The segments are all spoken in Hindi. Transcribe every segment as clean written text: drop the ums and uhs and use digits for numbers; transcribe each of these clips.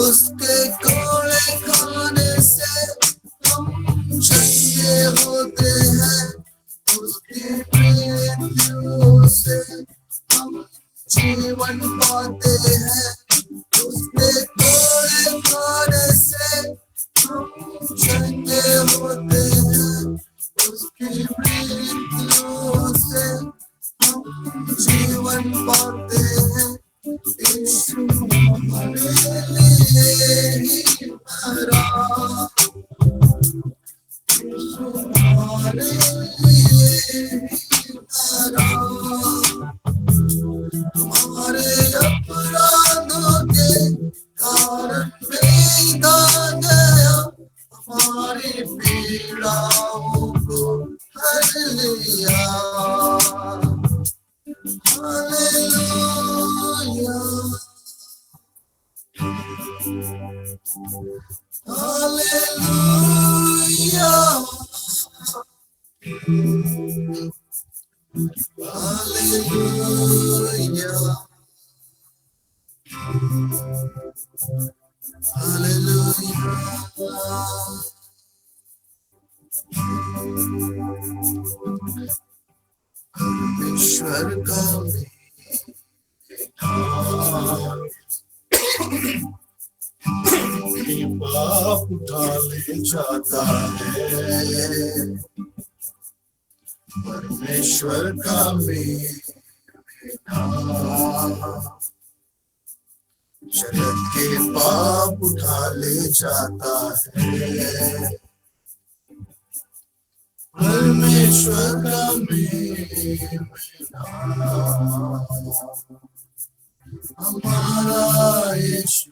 उसके कोड़े खाने से हम चंगे होते हैं, उसकी मृत्यु से हम जीवन पाते हैं। उसके कोड़े खाने से हम चंगे होते हैं, उसकी मृत्यु से हम जीवन पाते हैं। यीशु हमारे लिए ही मरा, यीशु हमारे लिए ही मरा। हमारे अपराधों के कारण बेदाग गया, हमारी पीड़ाओं को हर लिया। Hallelujah, hallelujah, hallelujah, hallelujah. ईश्वर का पाप उठा ले जाता है, परमेश्वर का मेरा जगत के पाप उठा ले जाता है। परमेश्वर का मेरा हमारा यीशु।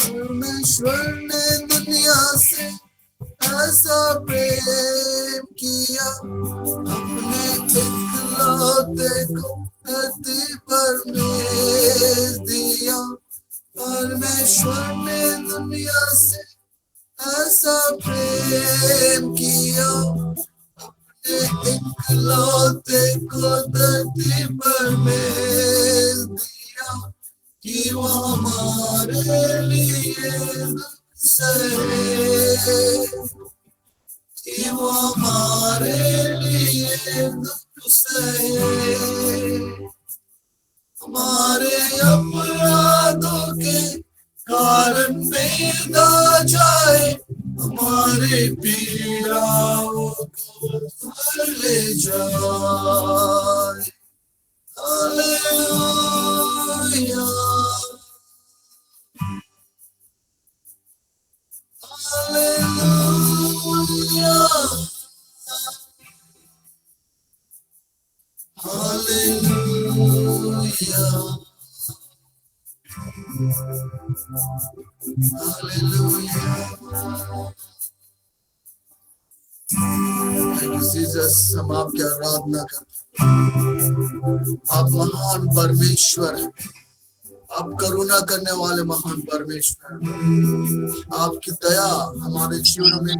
परमेश्वर ने दुनिया से ऐसा प्रेम किया, अपने इकलौते को धरती पर भेज दिया। परमेश्वर ने दुनिया से ऐसा प्रेम किया, अपने इकलौते को धरती पर भेज दिया, कि वो हमारे लिए सहे, कि वो हमारे लिए दुख सहे। हमारे अपराधों के कारण बेदा जाए, हमारे पीड़ाओं को भर ले जाए। Hallelujah, hallelujah, hallelujah, hallelujah. Jesus, हम आपकी आराधना करते हैं। आप महान परमेश्वर हैं, आप करुणा करने वाले महान परमेश्वर। आपकी दया हमारे जीवन में,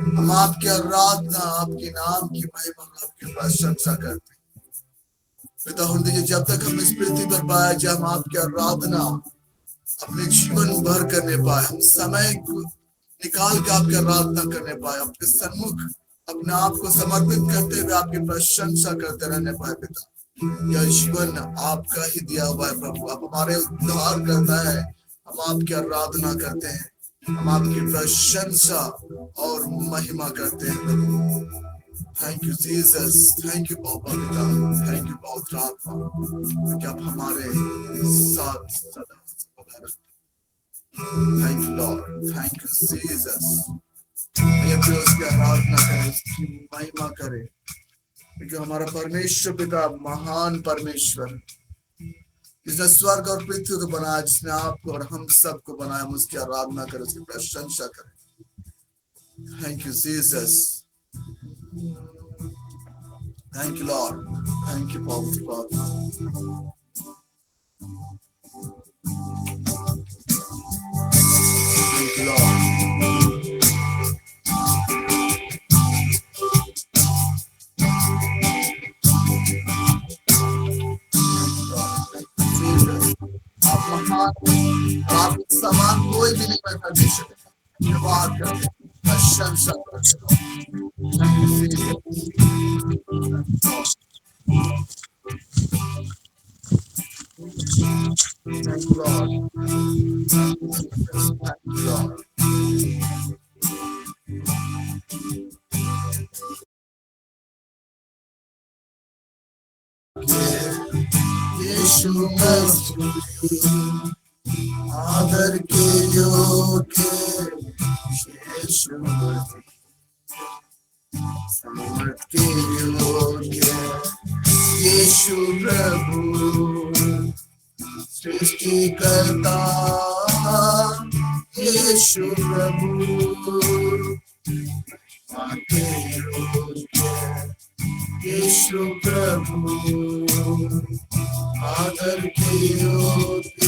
हम आपकी आराधना, आपके नाम की महिमा, आपके प्रशंसा करते हैं। पिता, जब तक हम इस पृथ्वी पर पाए, जब हम आपकी आराधना अपने जीवन भर करने पाए, हम समय निकाल के आपकी आराधना करने पाए, आपके सन्मुख अपने आप को समर्पित करते हुए आपकी प्रशंसा करते रहने पाए। पिता, यह जीवन आपका ही दिया हुआ है प्रभु, आप हमारे उद्धार करता है, हम आपकी आराधना करते हैं, हम आपकी प्रशंसा और महिमा करते हैं प्रभु। Thank you Jesus, thank you पापा पिता, थैंक यू पवित्र आत्मा, क्योंकि आप हमारे साथ सदा सदा। Thank you Lord, thank you Jesus. आइए फिर उसकी आराधना करें, उसकी महिमा करें, क्योंकि हमारा परमेश्वर पिता महान परमेश्वर, जिसने स्वर्ग और पृथ्वी को बनाया, जिसने आपको और हम सबको बनाया, हम उसकी आराधना करें, उसकी प्रशंसा करें। Thank you Jesus, thank you Lord, thank you पवित्र आत्मा। Thank you, Lord. आप महान, आप समान कोई भी नहीं कर सकते, धन्यवाद करते, प्रशंसा करते। Thank you, Lord. Thank you, Lord. यीशु मसीह आदर के योग्य, यीशु मसीह समर्थ के योग्य, यीशु प्रभु सृष्टिकर्ता, यीशु प्रभु आके योग्य, यीशु प्रभु आदर के योग्य,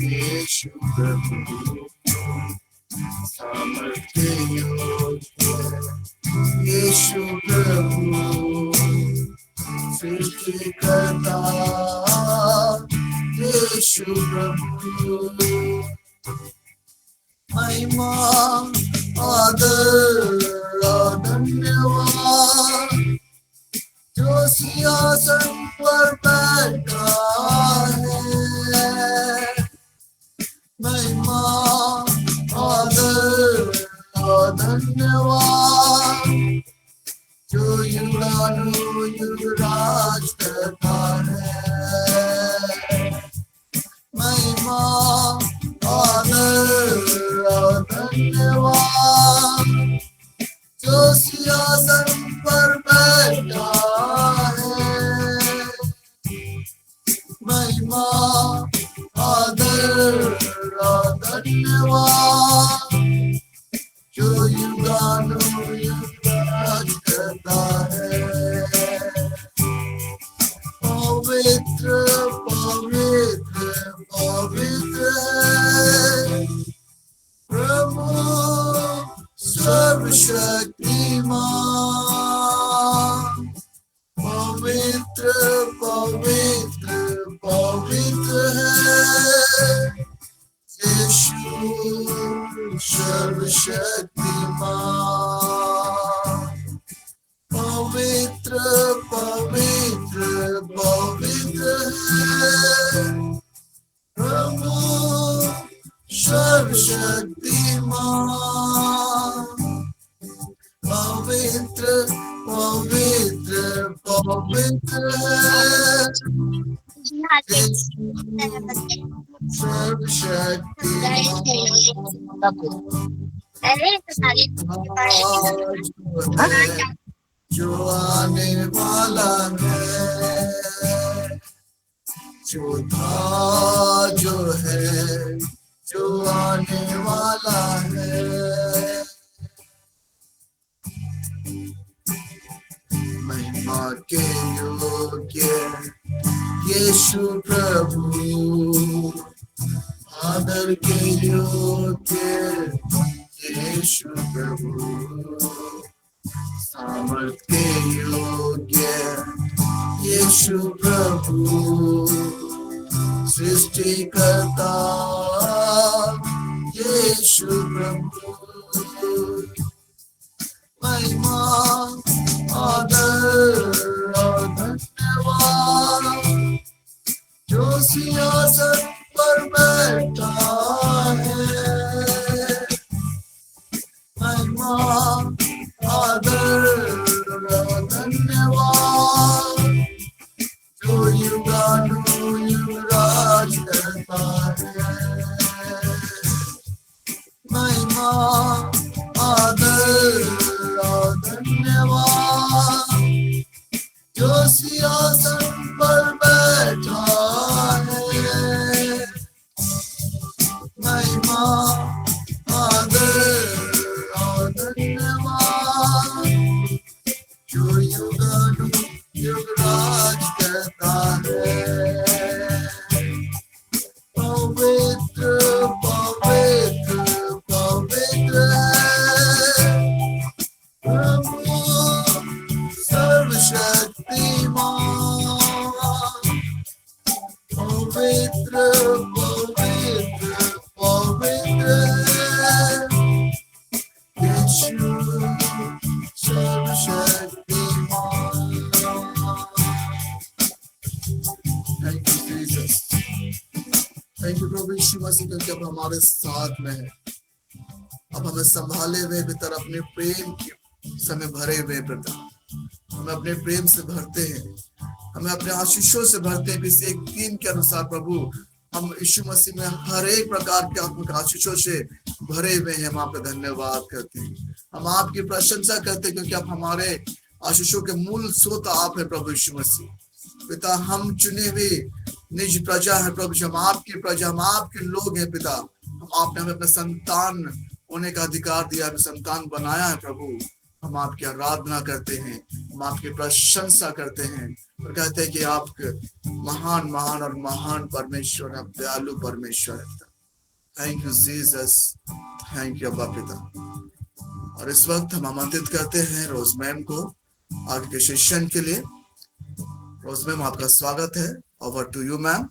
यीशु प्रभु सामर्थ के योग्य, यीशु प्रभु सृष्टिकर्ता, यीशु प्रभु महिमा आदर धन्यवाद, जो सिंहासन पर बैठा है, महिमा आदर धन्यवाद, जो युगानुयुग राज करता है, महिमा आदर धन्यवाद, जो सिंहासन पर बैठा है, महिमा आदर धन्यवाद, जो युगानुयुग राज करता है। पवित्र पवित्र पवित्र है प्रभु सर्वशक्तिमान, पवित्र पवित्र पवित्र है यीशु सर्वशक्तिमान, पवित्र पवित्र पवित्र है प्रभु सर्वशक्तिमान, पवित्र पवित्र पवित्र है सर्वशक्तिमान, जो आने वाला है, जो था जो है, जो आने वाला है, महिमा के योग्य यीशु प्रभु, आदर के योग्य यीशु प्रभु, सामर्थ के योग्य यीशु प्रभु, सृष्टिकर्ता यीशु प्रभु, महिमा आदर और धन्यवाद जो सिंहासन पर बैठा है। महिमा आदर और धन्यवाद जो युगानुयुग राज करता है। महिमा आदर और धन्यवाद जो सिंहासन पर बैठा है। महिमा आदर और धन्यवाद जो युगानुयुग राज करता है। पवित्र पवित्र पवित्र प्रभु सर्वशक्तिमान, पवित्र पवित्र पवित्र यीशु सर्वशक्तिमान। Thank you Jesus, thank you प्रभु यीशु मसीह, क्योंकि अब हमारे साथ में है। अब हमें संभाले हुए भीतर अपने प्रेम के समय भरे हुए पिता, हमें अपने प्रेम से भरते हैं, हमें अपने आशीषों से भरते हैं। इस 1:3 के अनुसार प्रभु हम यीशु मसीह में हर एक प्रकार के आत्मिक आशीषों से भरे हुए हैं। हम आपका धन्यवाद करते हैं, हम आपकी प्रशंसा करते हैं, क्योंकि आप हमारे आशीषों के मूल स्रोत आप है प्रभु यीशु मसीह। पिता हम चुने हुए निज प्रजा है प्रभु, हम आपकी प्रजा, हम आपके लोग हैं पिता। आपने हमें अपना संतान होने का अधिकार दिया, हमें संतान बनाया है प्रभु। हम आपकी आराधना करते हैं, हम आपकी प्रशंसा करते हैं और कहते हैं कि आप महान महान और महान परमेश्वर, आप दयालु परमेश्वर है। Thank you Jesus, thank you अब्बा पिता। और इस वक्त हम आमंत्रित करते हैं रोज मैम को आगे के सेशन के लिए। रोज मैम आपका स्वागत है, ओवर टू यू मैम।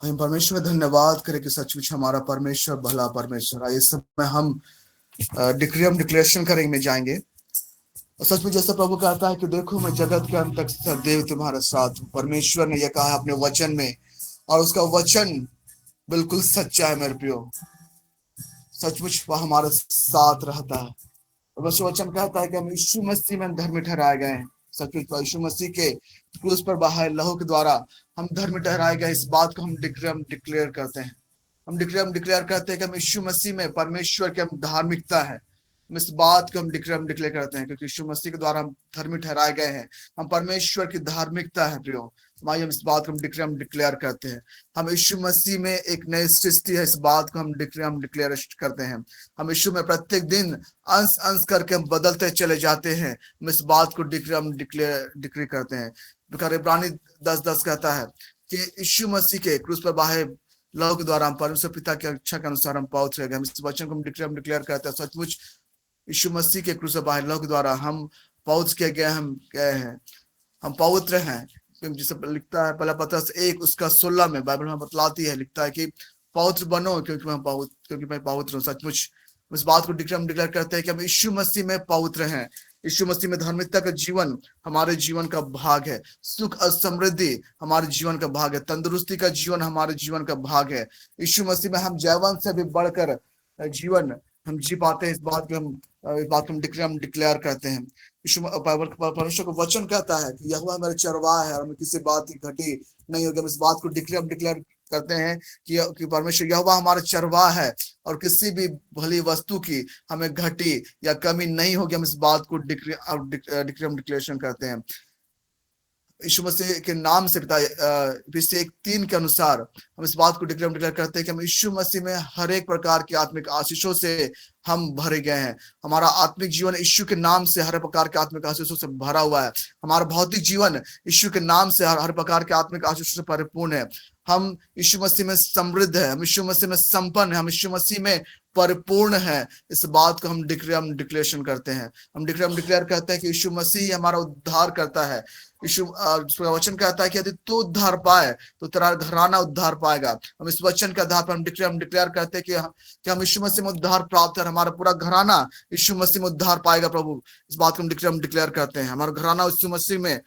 हम परमेश्वर धन्यवाद करें कि सचमुच हमारा परमेश्वर भला परमेश्वर है। इस समय हम डिक्लेरेशन करेंगे में जाएंगे और सचमुच जैसा प्रभु कहता है कि देखो मैं जगत के अंत तक सदैव तुम्हारे साथ हूँ। परमेश्वर ने यह कहा अपने वचन में और उसका वचन बिल्कुल सच्चा है मेरे प्रियो। सचमुच वह हमारे साथ रहता है। वचन कहता है कि हम यीशु मसीह में धर्मी ठहराए गए हैं। सचमुच यीशु मसीह के क्रूस पर बहाए लहू के द्वारा हम धर्मी ठहराए गए। इस बात को हम डिक्लेयर करते हैं। हम डिक्लेयर करते हैं कि हम यीशु मसीह में परमेश्वर की हम धार्मिकता है। हम इस बात को हम डिक्लेयर करते हैं क्योंकि यीशु मसीह के द्वारा हम धर्मी ठहराए गए हैं। हम परमेश्वर की धार्मिकता है प्रियो। हम इस बात को हम डिक्लेयर करते हैं। हम यीशु मसीह में एक नई सृष्टि है, इस बात को हम डिक्लेयर करते हैं। हम यीशु में प्रत्येक दिन अंश अंश करके हम बदलते चले जाते हैं। हम इस बात को डिक्लेयर करते हैं। इब्रानी 10:10 कहता है कि यीशु मसीह के क्रूस पर बहाए लहू के द्वारा हम परमेश्वर पिता की इच्छा के अनुसार हम पवित्र हो गए। हम इस वचन को हम डिक्लेयर करते हैं। सचमुच यीशु मसीह के क्रूस पर बहाए लहू के द्वारा हम पवित्र किए गए हैं, हम पवित्र हैं। जिसे लिखता है पहला पत्रस 1:16 में बाइबल में बतलाती है, लिखता है कि पवित्र बनो क्योंकि मैं पवित्र हूँ। सचमुच इस बात को डिक्लेयर करते हैं कि हम यीशु मसीह में पवित्र हैं। यीशु मसीह में धार्मिकता का जीवन हमारे जीवन का भाग है। सुख और समृद्धि हमारे जीवन का भाग है। तंदुरुस्ती का जीवन हमारे जीवन का भाग है। यीशु मसीह में हम जैवन से भी बढ़कर जीवन हम जी पाते हैं। इस बात को हम डिक्लेयर करते हैं। यीशु परमेश्वर को वचन कहता है कि यहोवा मेरा चरवाहा है और मैं किसी बात की घटी नहीं होगी। हम इस बात को डिक्लेयर करते हैं कि परमेश्वर यहोवा हमारा चरवाहा है और किसी भी भली वस्तु की हमें घटी या कमी नहीं होगी। हम इस बात को डिक्लेरेशन करते हैं। यीशु मसीह के नाम से पिता, इफिसियों 1:3 के अनुसार हम इस बात को डिक्लेयर करते हैं कि हम यीशु मसीह में हर एक प्रकार की आत्मिक आशीषों से हम भरे गए हैं। हमारा आत्मिक जीवन यीशु के नाम से हर प्रकार के आत्मिक आशीषों से भरा हुआ है। हमारा भौतिक जीवन यीशु के नाम से हर प्रकार के आत्मिक आशीषों से परिपूर्ण है। हम यीशु मसीह में समृद्ध है, हम यीशु मसीह में संपन्न है, हम यीशु मसीह में परिपूर्ण है। इस बात को हम डिक्लेरेशन करते हैं। हम डिक्लेयर करते हैं कि यीशु मसीह हमारा उद्धार करता है। यीशु वचन कहता है कि यदि तू उद्धार पाए तो तेरा घराना उद्धार पाएगा। हम इस वचन के आधार पर हम डिक्लेयर करते हैं कि हम यीशु मसीह में उद्धार प्राप्त कर, हमारा पूरा घराना यीशु मसीह में उद्धार पाएगा। प्रभु, इस बात को हम डिक्लेयर करते हैं। हमारा घराना यीशु मसीह में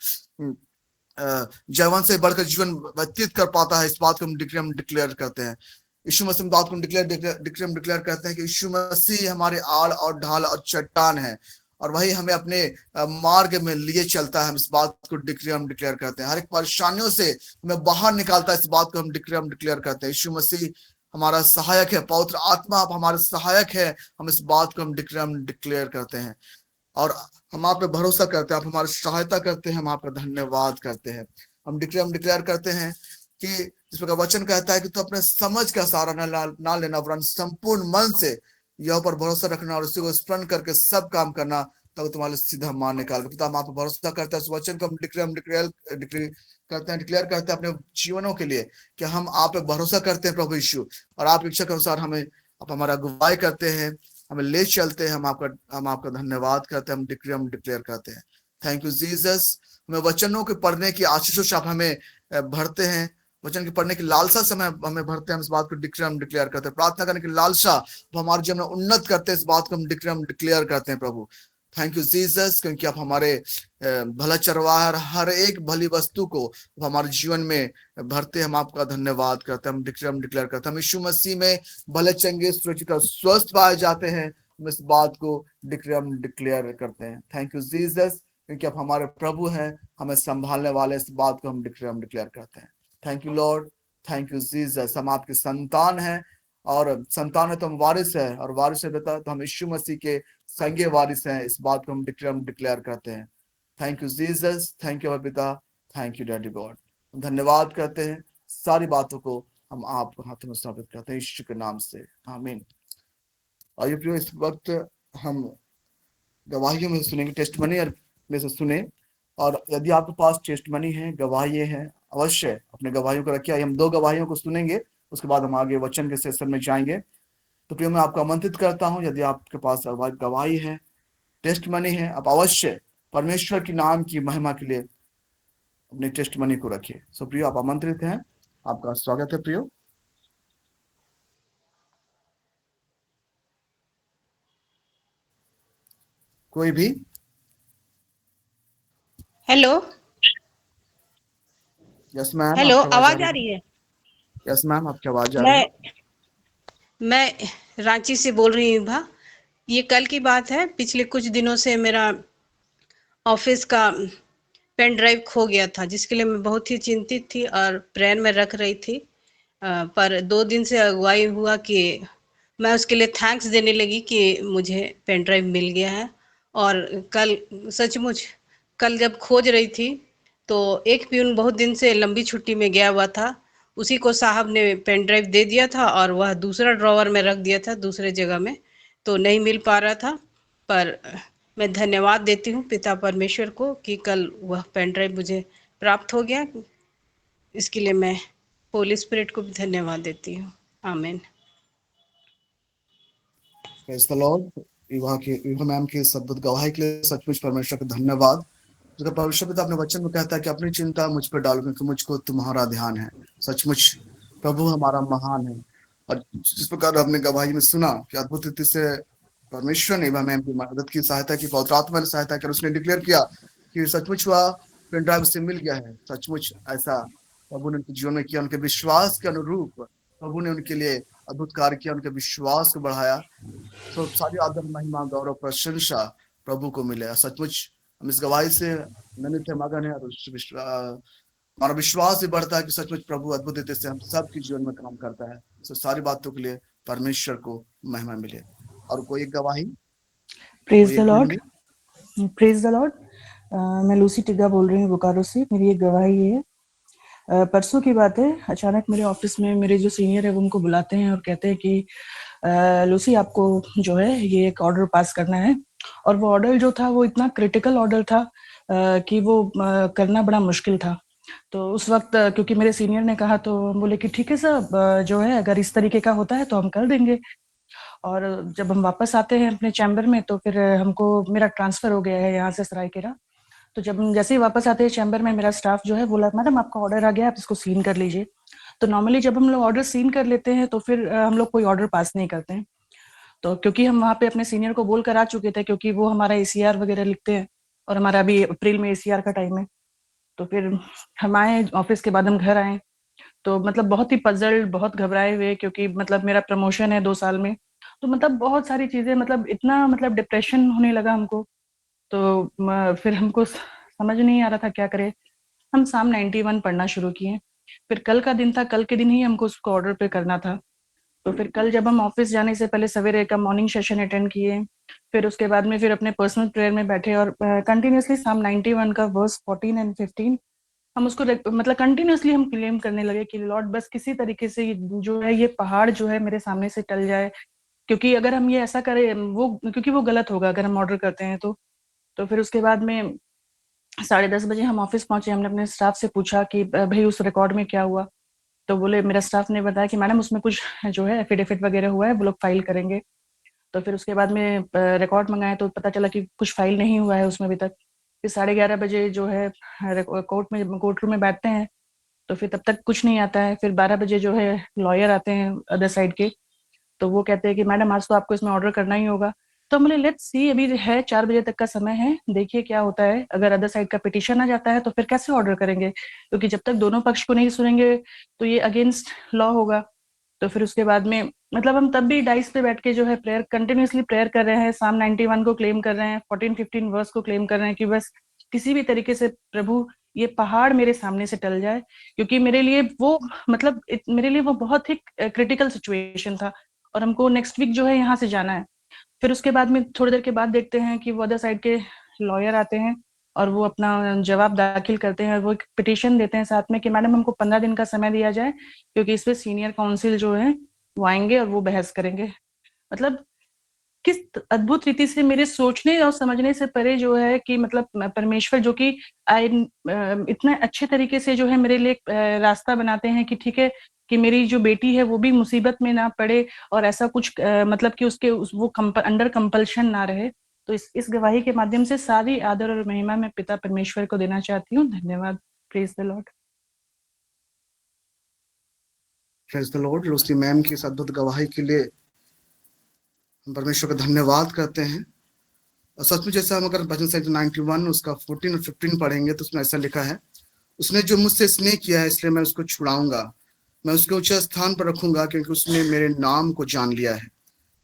जवान से बढ़कर जीवन व्यतीत कर पाता है। इस बात को हम डिक्लेयर करते हैं। यीशु मसीह बात को डिक्लेयर करते हैं कि यीशु मसीह हमारे आड़ और ढाल और चट्टान है, और वही हमें अपने मार्ग में लिए चलता है। हम इस बात को डिक्लेयर करते हैं। हर एक परेशानियों से हमें बाहर निकालता है। इस बात को हम डिक्लेयर करते हैं। यीशु मसीह हमारा सहायक है, पवित्र आत्मा आप हमारे सहायक है। हम इस बात को हम डिक्लेयर करते हैं और हम आप पे भरोसा करते हैं। आप हमारी सहायता करते हैं, हम आपका धन्यवाद करते हैं। हम डिक्लेयर करते हैं कि जिस प्रकार वचन कहता है कि तू अपने समझ का सहारा ना लेना, वरन संपूर्ण मन से यह पर भरोसा रखना और उसी को स्मरण करके सब काम करना, तब तुम्हारे सीधा मान निकाल। पिता, हम आप पे भरोसा करते हैं। इस वचन को हम डिक्लेयर करते हैं अपने जीवनों के लिए कि हम आप पे भरोसा करते हैं प्रभु यीशु, और आप इच्छा के अनुसार हमें आप हमारा अगुवाई करते हैं, हमें ले चलते हैं। हम आपका धन्यवाद करते हैं। हम डिक्लेयर करते हैं। Thank you Jesus. हमें वचनों के पढ़ने की आशीषों से आप हमें भरते हैं। वचन के पढ़ने की लालसा से हमें भरते हैं। हम इस बात को डिक्लेयर करते हैं। प्रार्थना करने की लालसा हमारे जीवन में उन्नत करते हैं। इस बात को हम डिक्लेयर करते हैं प्रभु। थैंक यू जीसस, क्योंकि आप हमारे भला चरवाहा, हर एक भली वस्तु को हमारे जीवन में भरते हैं। हम आपका धन्यवाद करते हैं। हम डिक्लेयर करते हैं हम यीशु मसीह में भले चंगे सुरक्षित स्वस्थ पाए जाते हैं। हम इस बात को डिक्लेयर करते हैं। थैंक यू जीसस, क्योंकि आप हमारे प्रभु हैं, हमें संभालने वाले। इस बात को हम डिक्लेयर करते हैं। Thank you Lord, thank you Jesus. हम आपके संतान हैं, और संतान है तो हम वारिस है, और वारिस है बेटा तो हम यीशु मसीह के संगे वारिस हैं। इस बात को हम डिक्लेयर करते हैं। Thank you Jesus, thank you पिता, थैंक यू डैडी गॉड। धन्यवाद करते हैं। सारी बातों को हम आपको हाथों में समर्पित करते हैं यीशु के नाम से, आमीन। और ये प्रियो, इस वक्त हम गवाहियों में सुनेंगे, टेस्टमनी में से सुने। और यदि आपके पास टेस्टमनी है, गवाहियां हैं, अवश्य अपने गवाहियों को रखिए। हम 2 गवाहियों को सुनेंगे, उसके बाद हम आगे वचन के सेशन में जाएंगे। तो प्रियो, मैं आपको आमंत्रित करता हूं, यदि आपके पास गवाही है, टेस्टमनी है, आप अवश्य परमेश्वर की नाम की महिमा के लिए अपने टेस्टमनी को रखिए। सो प्रियो, आप आमंत्रित हैं। आपका स्वागत है प्रियो। कोई भी? हेलो यस मैम, हेलो, आपकी आवाज आ रही है? यस मैम, आपकी आवाज आ रही है। मैं रांची से बोल रही हूँ भा। ये कल की बात है। पिछले कुछ दिनों से मेरा ऑफिस का पेन ड्राइव खो गया था, जिसके लिए मैं बहुत ही चिंतित थी और प्रेयर में रख रही थी। पर 2 दिन से अगुवाई हुआ कि मैं उसके लिए थैंक्स देने लगी कि मुझे पेन ड्राइव मिल गया है। और कल सचमुच कल जब खोज रही थी तो एक प्यून बहुत दिन से लंबी छुट्टी में गया हुआ था, उसी को साहब ने पेन ड्राइव दे दिया था और वह दूसरा ड्रॉवर में रख दिया था, दूसरे जगह में, तो नहीं मिल पा रहा था। पर मैं धन्यवाद देती हूँ पिता परमेश्वर को कि कल वह पेन ड्राइव मुझे प्राप्त हो गया। इसके लिए मैं होली स्पिरिट को भी धन्यवाद देती हूँ। आमीन। Praise the Lord. युवा मैम की इस अद्भुत गवाही के लिए सचमुच परमेश्वर का धन्यवाद। जो परमेश्वर पिता अपने वचन में कहता है कि अपनी चिंता मुझ पर डालो, क्योंकि मुझको तुम्हारा ध्यान है। सचमुच प्रभु हमारा महान है। और जिस प्रकार हमने गवाही में सुना कि अद्भुत रीति से परमेश्वर ने युवा मैम की मदद की, सहायता की, पवित्र आत्मा ने सहायता कर, उसने डिक्लेयर किया कि सचमुच वह पेन ड्राइव से मिल गया है। सचमुच ऐसा प्रभु ने उनके जीवन में किया। उनके विश्वास के अनुरूप प्रभु ने उनके लिए अद्भुत कार्य किया, उनके विश्वास को बढ़ाया। तो सारी आदर, महिमा, गौरव, प्रशंसा प्रभु को मिले। सचमुच हम इस गवाही से नित्य मगन है, और हमारा विश्वास भी बढ़ता है कि सचमुच प्रभु अद्भुत रीति से हम सबके जीवन में काम करता है। तो सारी बातों के लिए परमेश्वर को महिमा मिले। और कोई एक गवाही? Praise the Lord, praise the Lord. मैं लूसी टिग्गा बोल रही हूँ बोकारो से। मेरी एक गवाही है। परसों की बात है, अचानक मेरे ऑफिस में मेरे जो सीनियर है वो उनको बुलाते हैं और कहते हैं कि लूसी आपको जो है ये एक ऑर्डर पास करना है। और वो ऑर्डर जो था वो इतना क्रिटिकल ऑर्डर था कि वो करना बड़ा मुश्किल था। तो उस वक्त क्योंकि मेरे सीनियर ने कहा तो हम बोले कि ठीक है सर, जो है अगर इस तरीके का होता है तो हम कर देंगे। और जब हम वापस आते हैं अपने चैम्बर में तो फिर हमको मेरा ट्रांसफर हो गया है यहाँ से सरायकेला। तो जब हम जैसे ही वापस आते हैं चैम्बर में, मेरा स्टाफ जो है बोला मैडम आपका ऑर्डर आ गया, आप इसको सीन कर लीजिए। तो नॉर्मली जब हम लोग ऑर्डर सीन कर लेते हैं तो फिर हम लोग कोई ऑर्डर पास नहीं करते हैं। तो क्योंकि हम वहाँ पे अपने सीनियर को बोल कर आ चुके थे, क्योंकि वो हमारा एसीआर वगैरह लिखते हैं और हमारा अभी अप्रैल में एसीआर का टाइम है। तो फिर हम आए ऑफिस के बाद, हम घर आए तो मतलब बहुत ही पजल्ड, बहुत घबराए हुए, क्योंकि मतलब मेरा प्रमोशन है 2 साल में। तो मतलब बहुत सारी चीजें, मतलब इतना मतलब डिप्रेशन होने लगा हमको। तो फिर हमको समझ नहीं आ रहा था क्या करें। हम साम 91 पढ़ना शुरू किए। फिर कल का दिन था, कल के दिन ही हमको उसको ऑर्डर पे करना था। तो फिर कल जब हम ऑफिस जाने से पहले सवेरे का मॉर्निंग सेशन अटेंड किए, फिर उसके बाद में फिर अपने पर्सनल प्रेयर में बैठे और कंटिन्यूअसली साम 91 का वर्स 14 एंड 15 हम उसको मतलब कंटिन्यूअसली हम क्लेम करने लगे कि लॉर्ड बस किसी तरीके से जो है ये पहाड़ जो है मेरे सामने से टल जाए। क्योंकि अगर हम ये ऐसा करें, वो क्योंकि वो गलत होगा अगर हम ऑर्डर करते हैं तो फिर उसके बाद में 10:30 बजे हम ऑफिस पहुंचे। हमने अपने स्टाफ से पूछा कि भाई उस रिकॉर्ड में क्या हुआ। तो बोले, मेरा स्टाफ ने बताया कि मैडम उसमें कुछ जो है एफिडेविट वगैरह हुआ है, वो लोग फाइल करेंगे। तो फिर उसके बाद में रिकॉर्ड मंगाए तो पता चला कि कुछ फाइल नहीं हुआ है उसमें अभी तक। फिर 11:30 बजे जो है कोर्ट रूम में बैठते हैं तो फिर तब तक कुछ नहीं आता है। फिर 12 बजे जो है लॉयर आते हैं अदर साइड के, तो वो कहते हैं कि मैडम आज तो आपको इसमें ऑर्डर करना ही होगा। तो हम बोले लेट्स सी, अभी है 4 बजे तक का समय है, देखिए क्या होता है। अगर अदर साइड का पिटीशन आ जाता है तो फिर कैसे ऑर्डर करेंगे, क्योंकि जब तक दोनों पक्ष को नहीं सुनेंगे तो ये अगेंस्ट लॉ होगा। तो फिर उसके बाद में मतलब हम तब भी डाइस पे बैठ के जो है प्रेयर, कंटिन्यूअसली प्रेयर कर रहे हैं, साम 91 को क्लेम कर रहे हैं, 14-15 वर्स को क्लेम कर रहे हैं कि बस किसी भी तरीके से प्रभु ये पहाड़ मेरे सामने से टल जाए। क्योंकि मेरे लिए वो मतलब मेरे लिए वो बहुत ही क्रिटिकल सिचुएशन था और हमको नेक्स्ट वीक जो है यहाँ से जाना है। फिर उसके बाद में थोड़ी देर के बाद देखते हैं कि वो अदर साइड के लॉयर आते हैं और वो अपना जवाब दाखिल करते हैं और वो एक पिटीशन देते हैं साथ में कि मैडम हमको 15 दिन का समय दिया जाए, क्योंकि इस पे सीनियर काउंसिल जो है वो आएंगे और वो बहस करेंगे। मतलब किस अद्भुत रीति से मेरे सोचने और समझने से परे जो है कि मतलब परमेश्वर जो कि इतने अच्छे तरीके से जो है मेरे लिए रास्ता बनाते हैं कि ठीक है कि मेरी जो बेटी है वो भी मुसीबत में ना पड़े और ऐसा कुछ मतलब कि वो अंडर कंपल्शन ना रहे। तो इस गवाही के माध्यम से सारी आदर और महिमा मैं पिता परमेश्वर को देना चाहती हूँ। धन्यवाद। Praise the Lord. Praise the Lord. Lucy ma'am की इस अद्भुत गवाही के लिए हम परमेश्वर का धन्यवाद करते हैं। और सच में जैसा हम अगर भजन संहिता 91 उसका 14 और 15 पढ़ेंगे तो उसमें ऐसा लिखा है, उसने जो मुझसे स्नेह किया है इसलिए मैं उसको छुड़ाऊंगा, मैं उसके ऊंचे स्थान पर रखूंगा, क्योंकि उसने मेरे नाम को जान लिया है।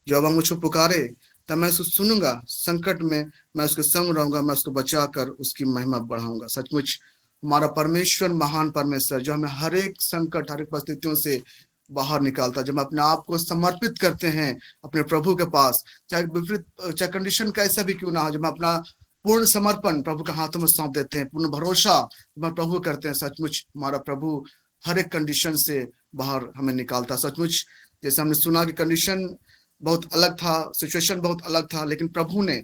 जब वह मुझको पुकारे तब मैं उसको सुनूंगा, संकट में मैं उसके संग रहूंगा, मैं उसको बचाकर उसकी महिमा बढ़ाऊंगा। सचमुच हमारा परमेश्वर महान परमेश्वर जो हमें हर एक संकट, हर एक परिस्थितियों से बाहर निकालता है। जब हम अपने आप को समर्पित करते हैं अपने प्रभु के पास, चाहे विपरीत, चाहे कंडीशन कैसा भी क्यों ना हो, जब हम अपना पूर्ण समर्पण प्रभु के हाथों में सौंप देते हैं, पूर्ण भरोसा हम प्रभु करते हैं, सचमुच हमारा प्रभु हर एक कंडीशन से बाहर हमें निकालता। सचमुच जैसे हमने सुना कि कंडीशन बहुत अलग था, सिचुएशन बहुत अलग था, लेकिन प्रभु ने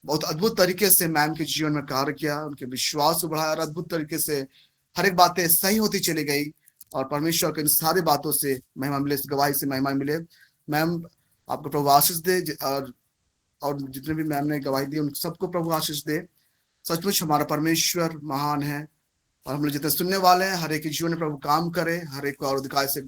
बहुत अद्भुत तरीके से मैम के जीवन में कार्य किया, उनके विश्वास को बढ़ाया और अद्भुत तरीके से हर एक बातें सही होती चली गई। और परमेश्वर के इन सारी बातों से महिमा मिले, इस गवाही से महिमा मिले। मैम आपको प्रभु आशीष दे, और जितने भी मैम ने गवाही दी उन सबको प्रभु आशीष दे। सचमुच हमारा परमेश्वर महान है और हम लोग जितने सुनने वाले हैं हर एक के जीवन में प्रभु काम करे, हर एक को और अधिकार से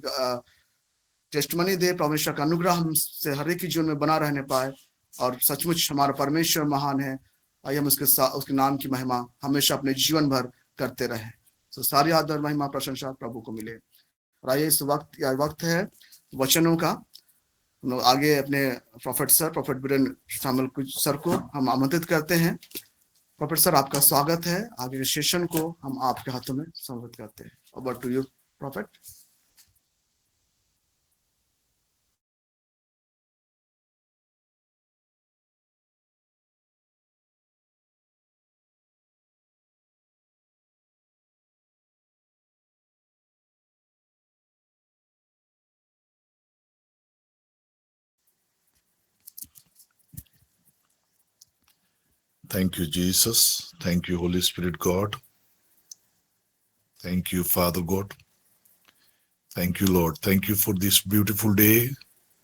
टेस्टमनी दे, परमेश्वर का अनुग्रह हमसे हर एक के जीवन में बना रहने पाए। और सचमुच हमारा परमेश्वर महान है, आइए हम उसके नाम की महिमा हमेशा अपने जीवन भर करते रहे। तो सारी आदर महिमा प्रशंसा प्रभु को मिले। और आइए इस वक्त या वक्त है वचनों का। हम लोग आगे अपने प्रॉफेट बीरेन शामिल सर को हम आमंत्रित करते हैं। प्रॉफेट सर आपका स्वागत है। आगे के सेशन को हम आपके हाथों में समर्पित करते हैं। Over to you prophet. Thank you, Jesus. Thank you, Holy Spirit God. Thank you, Father God. Thank you, Lord. Thank you for this beautiful day.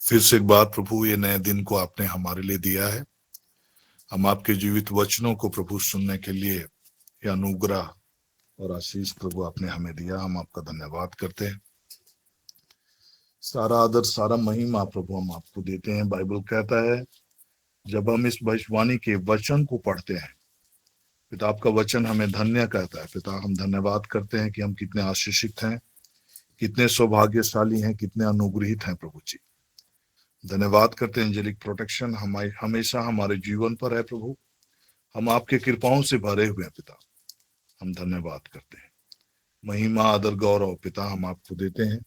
फिर से एक बार प्रभु ये नए दिन को आपने हमारे लिए दिया है। हम आपके जीवित वचनों को प्रभु सुनने के लिए ये अनुग्रह और आशीष प्रभु आपने हमें दिया। हम आपका धन्यवाद करते हैं। सारा आदर सारा महिमा प्रभु हम आपको देते हैं। बाइबल कहता है जब हम इस भविष्यवाणी के वचन को पढ़ते हैं, पिता आपका वचन हमें धन्य कहता है। पिता हम धन्यवाद करते हैं कि हम कितने आशीषित हैं, कितने सौभाग्यशाली हैं, कितने अनुग्रहित हैं प्रभु जी। धन्यवाद करते हैं एंजेलिक प्रोटेक्शन हमेशा हमारे जीवन पर है प्रभु। हम आपके कृपाओं से भरे हुए हैं पिता। हम धन्यवाद करते हैं। महिमा आदर गौरव पिता हम आपको देते हैं।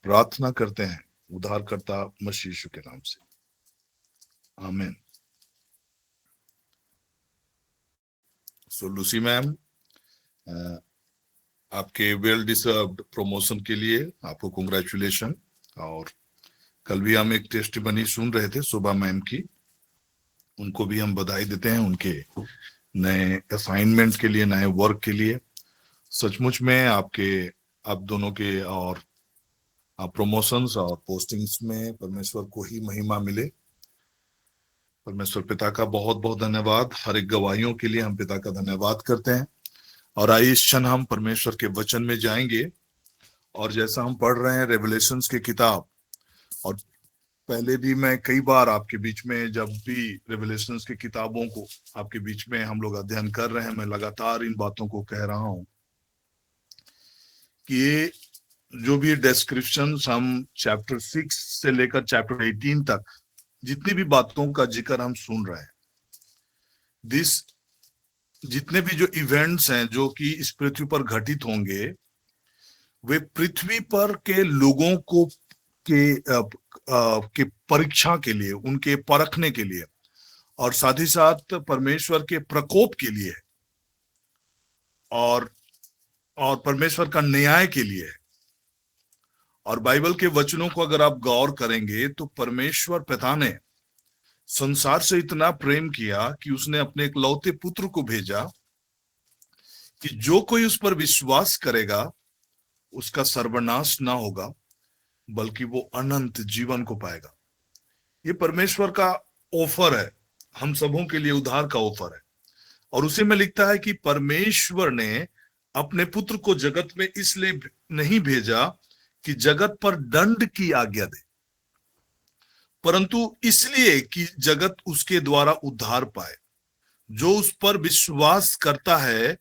प्रार्थना करते हैं उद्धारकर्ता मसीह यीशु के नाम से, आमीन। सो लूसी मैम, आपके वेल डिजर्व्ड प्रमोशन के लिए आपको कांग्रेचुलेशन। और कल भी हम एक टेस्टिमनी सुन रहे थे शोभा मैम की, उनको भी हम बधाई देते हैं उनके नए असाइनमेंट के लिए, नए वर्क के लिए। सचमुच में आप दोनों के और प्रमोशंस और पोस्टिंग्स में परमेश्वर को ही महिमा मिले। परमेश्वर पिता का बहुत बहुत धन्यवाद। हर एक गवाहियों के लिए हम पिता का धन्यवाद करते हैं। और आइए इस क्षण हम परमेश्वर के वचन में जाएंगे। और जैसा हम पढ़ रहे हैं रेवलेशंस की किताब, और पहले भी मैं कई बार आपके बीच में जब भी रेवलेशंस की किताबों को आपके बीच में हम लोग अध्ययन कर रहे हैं, मैं लगातार इन बातों को कह रहा हूं कि ये जो भी डिस्क्रिप्शन हम चैप्टर 6 से लेकर चैप्टर 18 तक जितनी भी बातों का जिक्र हम सुन रहे हैं, जितने भी जो इवेंट्स हैं जो कि इस पृथ्वी पर घटित होंगे, वे पृथ्वी पर के लोगों को के परीक्षा के लिए, उनके परखने के लिए, और साथ ही साथ परमेश्वर के प्रकोप के लिए और परमेश्वर का न्याय के लिए। और बाइबल के वचनों को अगर आप गौर करेंगे तो परमेश्वर पिता ने संसार से इतना प्रेम किया कि उसने अपने इकलौते पुत्र को भेजा कि जो कोई उस पर विश्वास करेगा उसका सर्वनाश ना होगा बल्कि वो अनंत जीवन को पाएगा। ये परमेश्वर का ऑफर है, हम सबों के लिए उद्धार का ऑफर है। और उसी में लिखता है कि परमेश्वर ने अपने पुत्र को जगत में इसलिए नहीं भेजा कि जगत पर दंड की आज्ञा दे, परंतु इसलिए कि जगत उसके द्वारा उद्धार पाए। जो उस पर विश्वास करता है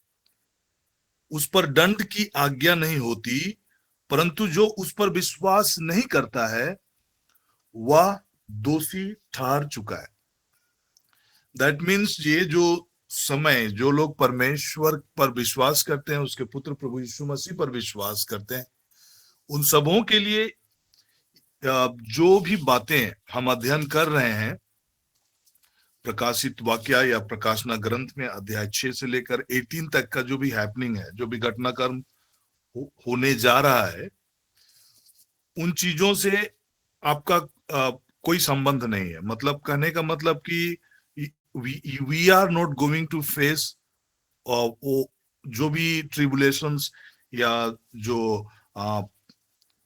उस पर दंड की आज्ञा नहीं होती, परंतु जो उस पर विश्वास नहीं करता है वह दोषी ठहर चुका है। दैट मीन्स ये जो समय जो लोग परमेश्वर पर विश्वास करते हैं, उसके पुत्र प्रभु यीशु मसीह पर विश्वास करते हैं, उन सबों के लिए जो भी बातें हम अध्ययन कर रहे हैं, प्रकाशित वाक्य या प्रकाशना ग्रंथ में अध्याय 6 से लेकर 18 तक का जो भी हैपनिंग है, जो भी घटनाक्रम होने जा रहा है, उन चीजों से आपका कोई संबंध नहीं है। मतलब कहने का मतलब कि we are not going to face जो भी ट्रिबुलेशंस या जो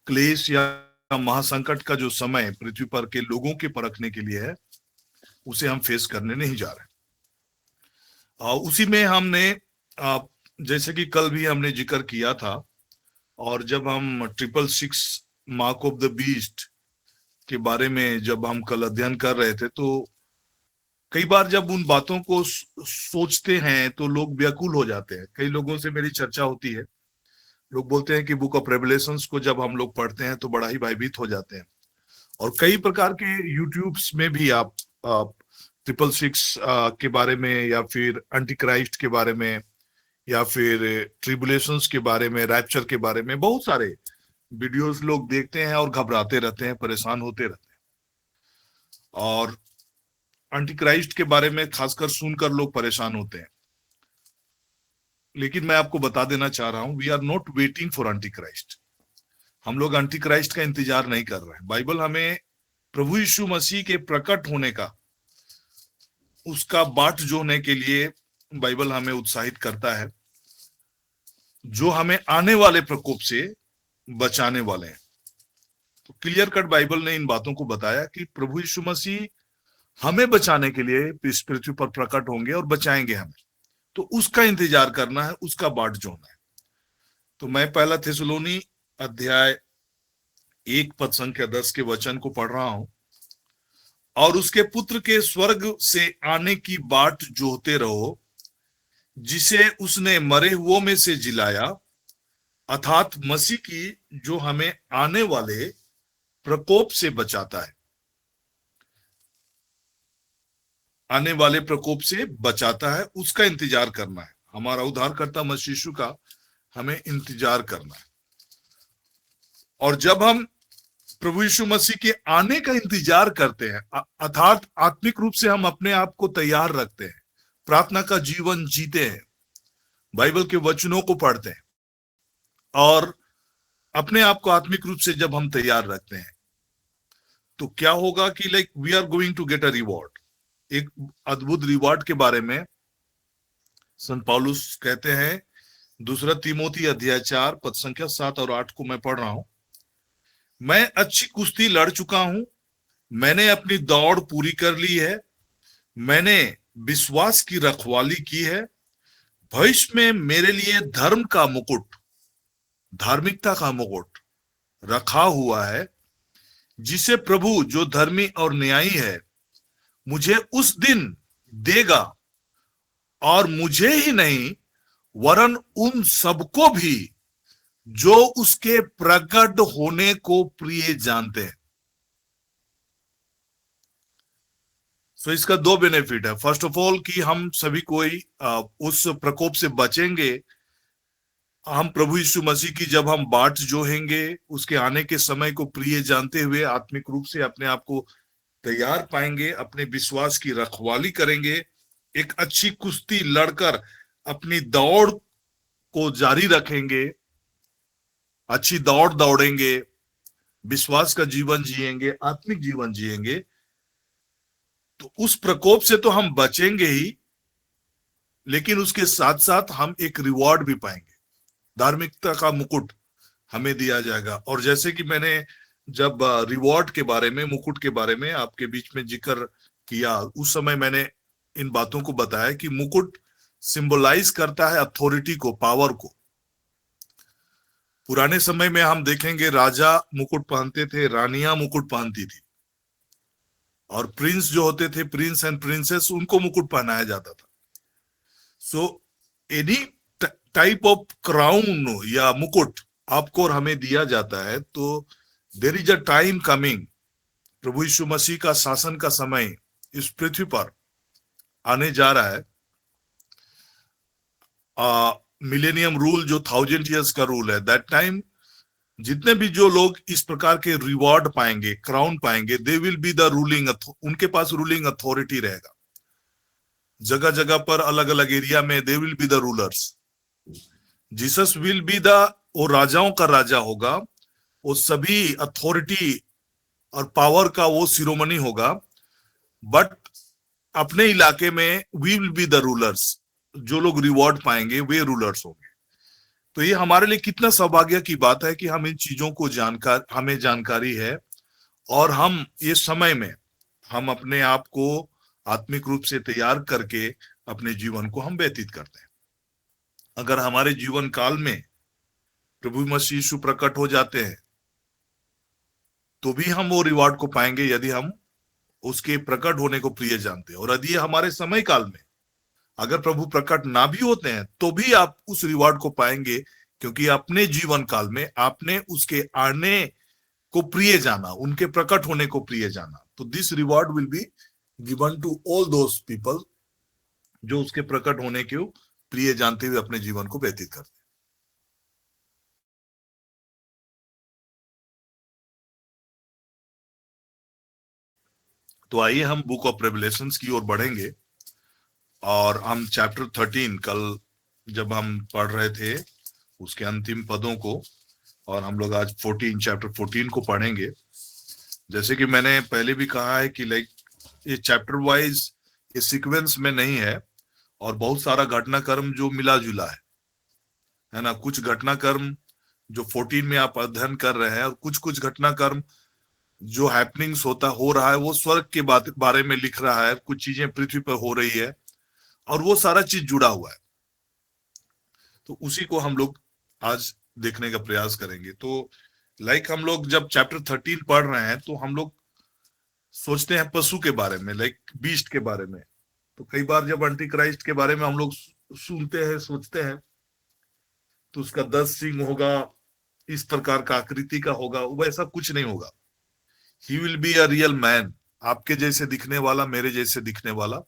क्लेश या महासंकट का जो समय पृथ्वी पर के लोगों के परखने के लिए है, उसे हम फेस करने नहीं जा रहे। उसी में हमने जैसे कि कल भी हमने जिक्र किया था, और जब हम 666 मार्क ऑफ द बीस्ट के बारे में जब हम कल अध्ययन कर रहे थे, तो कई बार जब उन बातों को सोचते हैं तो लोग व्याकुल हो जाते हैं। कई लोगों से मेरी चर्चा होती है, लोग बोलते हैं कि बुक ऑफ रेवलेशंस को जब हम लोग पढ़ते हैं तो बड़ा ही भयभीत हो जाते हैं। और कई प्रकार के यूट्यूब्स में भी आप 666 के बारे में या फिर एंटी क्राइस्ट के बारे में या फिर ट्रिबुलेशंस के बारे में, रैप्चर के बारे में बहुत सारे वीडियोस लोग देखते हैं और घबराते रहते हैं, परेशान होते रहते हैं। और एंटी क्राइस्ट के बारे में खासकर सुनकर लोग परेशान होते हैं। लेकिन मैं आपको बता देना चाह रहा हूं, we are not waiting for antichrist. हम लोग एंटी क्राइस्ट का इंतजार नहीं कर रहे हैं। बाइबल हमें प्रभु यीशु मसीह के प्रकट होने का उसका बाट जोड़ने के लिए बाइबल हमें उत्साहित करता है, जो हमें आने वाले प्रकोप से बचाने वाले हैं। तो क्लियर कट बाइबल ने इन बातों को बताया कि प्रभु यीशु मसीह हमें बचाने के लिए इस पृथ्वी पर प्रकट होंगे और बचाएंगे हमें। तो उसका इंतजार करना है, उसका बाट जोड़ना है। तो मैं पहला थिस्सलुनी अध्याय 1 पद संख्या 10 के वचन को पढ़ रहा हूं। और उसके पुत्र के स्वर्ग से आने की बाट जोहते रहो, जिसे उसने मरे हुओं में से जिलाया, अर्थात मसीह की, जो हमें आने वाले प्रकोप से बचाता है, आने वाले प्रकोप से बचाता है। उसका इंतजार करना है। हमारा उद्धारकर्ता मसीह यीशु का हमें इंतजार करना है। और जब हम प्रभु यीशु मसीह के आने का इंतजार करते हैं, अर्थात आत्मिक रूप से हम अपने आप को तैयार रखते हैं, प्रार्थना का जीवन जीते हैं, बाइबल के वचनों को पढ़ते हैं, और अपने आप को आत्मिक रूप से जब हम तैयार रखते हैं, तो क्या होगा कि like we are going to get a reward. एक अद्भुत रिवॉर्ड के बारे में संत पौलुस कहते हैं, दूसरा तीमोथी अध्याय 4 पद संख्या 7 और 8 को मैं पढ़ रहा हूं। मैं अच्छी कुश्ती लड़ चुका हूं, मैंने अपनी दौड़ पूरी कर ली है, मैंने विश्वास की रखवाली की है। भविष्य में मेरे लिए धर्म का मुकुट, धार्मिकता का मुकुट रखा हुआ है, जिसे प्रभु जो धर्मी और न्यायी है मुझे उस दिन देगा, और मुझे ही नहीं वरन उन सबको भी जो उसके प्रकट होने को प्रिय जानते हैं। सो इसका दो बेनिफिट है। फर्स्ट ऑफ ऑल कि हम सभी कोई उस प्रकोप से बचेंगे। हम प्रभु यीशु मसीह की जब हम बाट जोहेंगे, उसके आने के समय को प्रिय जानते हुए आत्मिक रूप से अपने आप को तैयार पाएंगे, अपने विश्वास की रखवाली करेंगे, एक अच्छी कुश्ती लड़कर अपनी दौड़ को जारी रखेंगे, अच्छी दौड़ दौड़ेंगे, विश्वास का जीवन जिएंगे, आत्मिक जीवन जिएंगे। तो उस प्रकोप से तो हम बचेंगे ही, लेकिन उसके साथ साथ हम एक रिवॉर्ड भी पाएंगे, धार्मिकता का मुकुट हमें दिया जाएगा। और जैसे कि मैंने जब रिवॉर्ड के बारे में, मुकुट के बारे में आपके बीच में जिक्र किया, उस समय मैंने इन बातों को बताया कि मुकुट सिंबलाइज करता है अथॉरिटी को, पावर को। पुराने समय में हम देखेंगे राजा मुकुट पहनते थे, रानियां मुकुट पहनती थी, और प्रिंस जो होते थे, प्रिंस एंड प्रिंसेस, उनको मुकुट पहनाया जाता था। So any type of crown या मुकुट आपको और हमें दिया जाता है, तो there is a time coming, प्रभु यीशु मसीह का शासन का समय इस पृथ्वी पर आने जा रहा है। मिलेनियम रूल जो 1000 ईयर्स का रूल है, दैट टाइम जितने भी जो लोग इस प्रकार के रिवॉर्ड पाएंगे, क्राउन पाएंगे, they will be the ruling, उनके पास रूलिंग अथॉरिटी रहेगा। जगह जगह पर अलग अलग एरिया में they will be the rulers. Jesus will be the, वो राजाओं का राजा होगा, वो सभी अथॉरिटी और पावर का वो शिरोमणि होगा। बट अपने इलाके में we will be the rulers, जो लोग रिवॉर्ड पाएंगे वे रूलर्स होंगे। तो ये हमारे लिए कितना सौभाग्य की बात है कि हम इन चीजों को हमें जानकारी है, और हम ये समय में हम अपने आप को आत्मिक रूप से तैयार करके अपने जीवन को हम व्यतीत करते हैं। अगर हमारे जीवन काल में प्रभु मसीह यीशु प्रकट हो जाते हैं, तो भी हम वो रिवॉर्ड को पाएंगे यदि हम उसके प्रकट होने को प्रिय जानते हैं। और यदि हमारे समय काल में अगर प्रभु प्रकट ना भी होते हैं, तो भी आप उस रिवॉर्ड को पाएंगे, क्योंकि अपने जीवन काल में आपने उसके आने को प्रिय जाना, उनके प्रकट होने को प्रिय जाना। तो this reward will be given to all those people जो उसके प्रकट होने को प्रिय जानते हुए अपने जीवन को व्यतीत करते हैं। तो आइए हम बुक ऑफ रेवलेशंस की ओर बढ़ेंगे, और हम चैप्टर 13 कल जब हम पढ़ रहे थे उसके अंतिम पदों को, और हम लोग आज चैप्टर 14 को पढ़ेंगे। जैसे कि मैंने पहले भी कहा है कि लाइक ये चैप्टर वाइज ये सीक्वेंस में नहीं है, और बहुत सारा घटनाक्रम जो मिला जुला है ना। कुछ घटनाक्रम जो 14 में आप अध्ययन कर रहे हैं, और कुछ कुछ घटनाक्रम जो हैपनिंग्स हो रहा है वो स्वर्ग के बारे में लिख रहा है, कुछ चीजें पृथ्वी पर हो रही है, और वो सारा चीज जुड़ा हुआ है। तो उसी को हम लोग आज देखने का प्रयास करेंगे। तो हम लोग जब चैप्टर 13 पढ़ रहे हैं तो हम लोग सोचते हैं पशु के बारे में, बीस्ट के बारे में। तो कई बार जब एंटी क्राइस्ट के बारे में हम लोग सुनते हैं, सोचते हैं, तो उसका 10 सिंग होगा, इस प्रकार का आकृति का होगा। वैसा कुछ नहीं होगा। He will be a real man, आपके जैसे दिखने वाला, मेरे जैसे दिखने वाला,